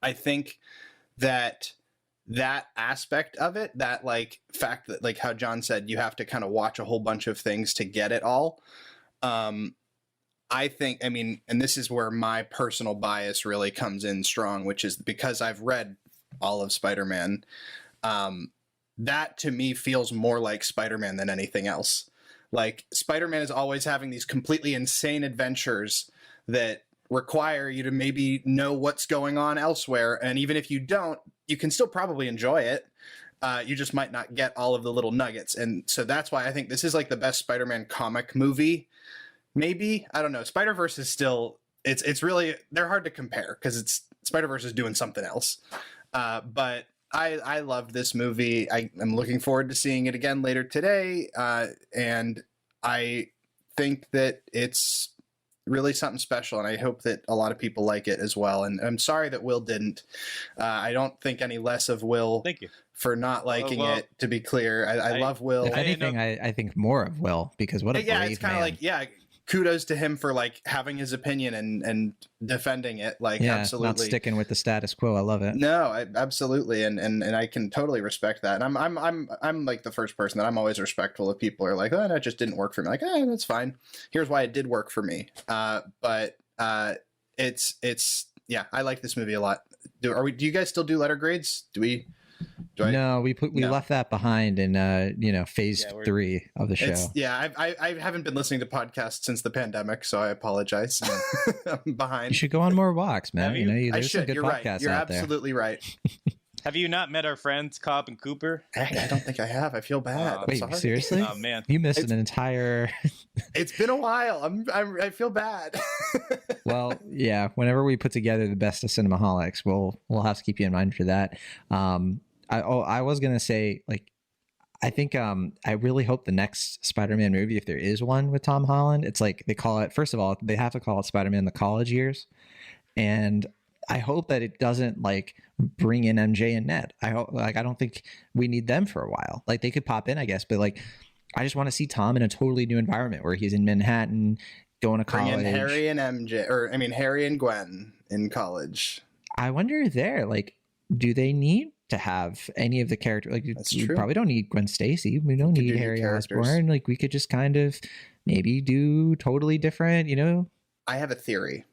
I think that aspect of it, that like fact that like how John said, you have to kind of watch a whole bunch of things to get it all. I think, I mean, and this is where my personal bias really comes in strong, which is because I've read all of Spider-Man. That to me feels more like Spider-Man than anything else. Like Spider-Man is always having these completely insane adventures that require you to maybe know what's going on elsewhere. And even if you don't, you can still probably enjoy it. You just might not get all of the little nuggets. And so that's why I think this is like the best Spider-Man comic movie. Maybe, I don't know. Spider-Verse is still, it's really, they're hard to compare because it's Spider-Verse is doing something else. But I loved this movie. I'm looking forward to seeing it again later today. And I think that it's really something special, and I hope that a lot of people like it as well. And I'm sorry that Will didn't. I don't think any less of Will Thank you. for not liking it, to be clear. I love Will. If anything, I think more of Will, because what a Yeah, brave it's kind of man. like, yeah, kudos to him for like having his opinion and defending it. Like, Yeah, absolutely not sticking with the status quo. I love it. No, absolutely, and I can totally respect that. And I'm like the first person that I'm always respectful of people who are like, oh, that just didn't work for me. Like, that's fine. Here's why it did work for me. But it's yeah, I like this movie a lot. Do you guys still do letter grades? No, we No. left that behind in phase 3 of the show. I haven't been listening to podcasts since the pandemic, so I apologize. I'm behind. You should go on more walks, man. Have you? I There's some should. good You're right. podcasts You're out there. absolutely right. Have you not met our friends Cobb and Cooper? I don't think I have. I feel bad. I'm Wait, sorry. seriously? Oh man. You missed It's- an entire. It's been a while. I feel bad. Well, yeah. Whenever we put together the best of Cinemaholics, we'll have to keep you in mind for that. I was gonna say, like, I think I really hope the next Spider-Man movie, if there is one with Tom Holland, it's like they call it. First of all, they have to call it Spider-Man: The College Years, and I hope that it doesn't like bring in MJ and Ned. I don't think we need them for a while. Like, they could pop in, I guess, but like, I just want to see Tom in a totally new environment where he's in Manhattan, going to Bring college. in Harry and MJ, or I mean Harry and Gwen in college. I wonder there, like, do they need to have any of the characters? Like, That's we true. probably don't need Gwen Stacy. We don't could need do new Harry characters. Osborn. Like, we could just kind of maybe do totally different. I have a theory.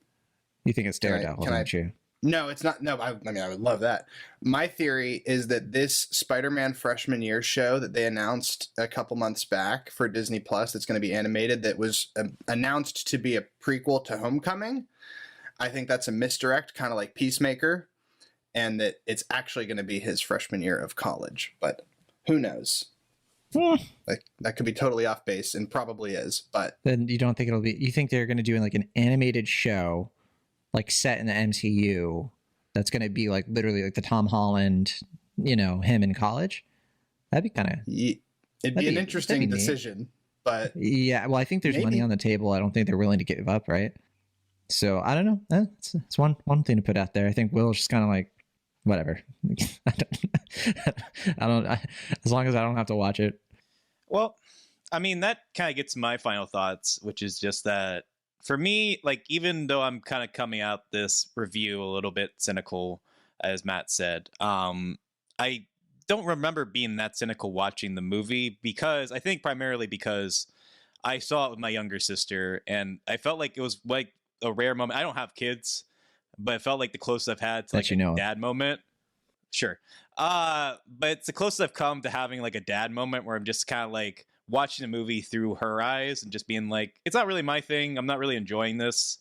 You think it's Can I- Daredevil, can I- don't you? No, it's not. No, I mean, I would love that. My theory is that this Spider-Man freshman year show that they announced a couple months back for Disney Plus, that's going to be animated, that was announced to be a prequel to Homecoming. I think that's a misdirect, kind of like Peacemaker, and that it's actually going to be his freshman year of college. But who knows? Like, that could be totally off base, and probably is. But Then you don't think it'll be? You think they're going to do like an animated show, like set in the MCU, that's going to be like literally like the Tom Holland, him in college? That'd be kind of. it'd That'd be an be- interesting that'd be neat. decision. But Yeah, well, I think there's money Maybe. on the table. I don't think they're willing to give up, right? So I don't know. It's one thing to put out there. I think Will's just kind of like, whatever. I don't. As long as I don't have to watch it. Well, I mean, that kind of gets my final thoughts, which is just that for me, like, even though I'm kind of coming out this review a little bit cynical, as Matt said, I don't remember being that cynical watching the movie, because I think primarily because I saw it with my younger sister, and I felt like it was like a rare moment. I don't have kids, but it felt like the closest I've had to That like you a know of. dad moment. Sure. But it's the closest I've come to having like a dad moment where I'm just kind of like watching the movie through her eyes and just being like, it's not really my thing. I'm not really enjoying this.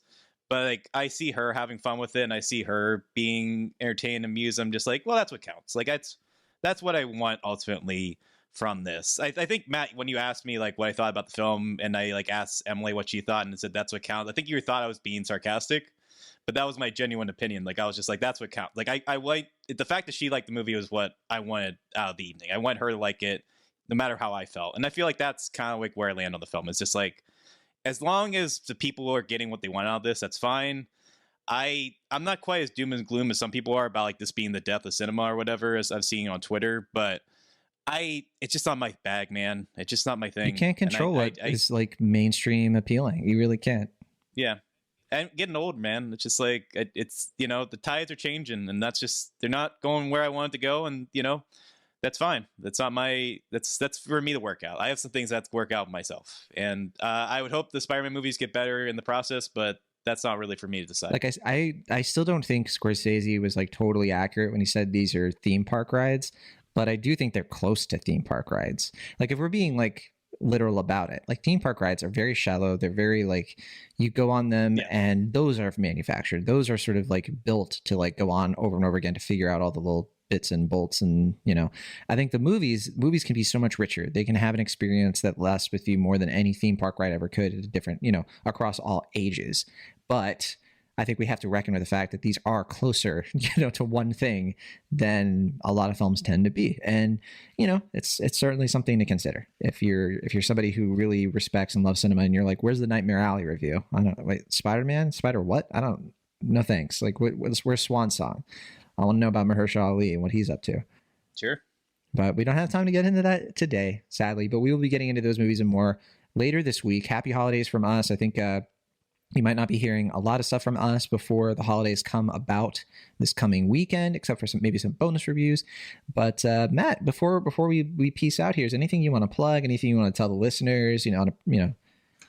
But like, I see her having fun with it, and I see her being entertained, amused. I'm just like, well, that's what counts. Like, that's what I want ultimately from this. I think, Matt, when you asked me like what I thought about the film, and I like asked Emily what she thought and said that's what counts, I think you thought I was being sarcastic, but that was my genuine opinion. Like, I was just like, that's what counts. Like, I like the fact that she liked the movie was what I wanted out of the evening. I want her to like it no matter how I felt. And I feel like that's kind of like where I land on the film. It's just like, as long as the people are getting what they want out of this, that's fine. I'm not quite as doom and gloom as some people are about like this being the death of cinema or whatever, as I've seen on Twitter, but it's just not my bag, man. It's just not my thing. You can't And control what is like mainstream appealing. You really can't. Yeah. And getting old, man. It's just like, it's, the tides are changing, and that's just, they're not going where I want it to go. And, that's fine. That's not that's for me to work out. I have some things that work out myself. And I would hope the Spider-Man movies get better in the process, but that's not really for me to decide. Like I still don't think Scorsese was like totally accurate when he said these are theme park rides, but I do think they're close to theme park rides. Like, if we're being like literal about it, like, theme park rides are very shallow. They're very like, you go on them, Yeah. and those are manufactured. Those are sort of like built to like go on over and over again to figure out all the little bits and bolts. And I think the movies can be so much richer. They can have an experience that lasts with you more than any theme park ride ever could, at a different, across all ages. But I think we have to reckon with the fact that these are closer, to one thing than a lot of films tend to be. And, it's certainly something to consider. If you're somebody who really respects and loves cinema, and you're like, where's the Nightmare Alley review? I don't know. Wait, Spider-Man? Spider what? I don't, no thanks. Like, where's Swan Song? I want to know about Mahershala Ali and what he's up to. Sure. But we don't have time to get into that today, sadly. But we will be getting into those movies and more later this week. Happy holidays from us. I think you might not be hearing a lot of stuff from us before the holidays come about this coming weekend, except for maybe some bonus reviews. But Matt, before we peace out here, is anything you want to plug? Anything you want to tell the listeners?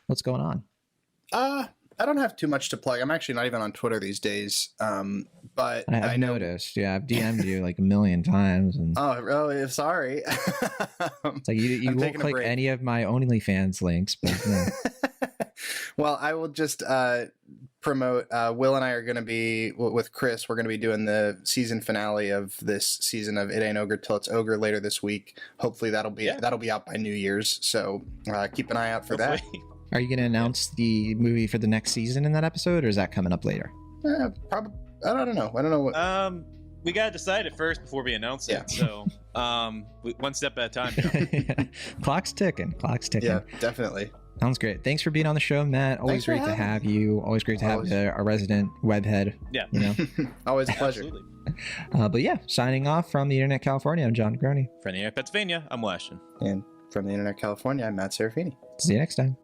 What's going on? I don't have too much to plug. I'm actually not even on Twitter these days. But I've noticed. Yeah, I've DM'd you like a million times. And oh, sorry. it's like you won't click any of my OnlyFans links, but no. Well, I will just promote. Will and I are going to be with Chris. We're going to be doing the season finale of this season of It Ain't Ogre Till It's Ogre later this week. Hopefully that'll be out by New Year's. So keep an eye out for that. Are you going to announce the movie for the next season in that episode, or is that coming up later? Probably. I don't know. What. We gotta decide it first before we announce it. So, one step at a time. Yeah. Clock's ticking. Yeah, definitely. Sounds great. Thanks for being on the show, Matt. Always great to have you. Always great to have a resident webhead. Yeah. Always a pleasure. Absolutely. But yeah, signing off from the Internet California, I'm John Grony. From the Internet Pennsylvania, I'm Washington. And from the Internet California, I'm Matt Serafini. See you next time.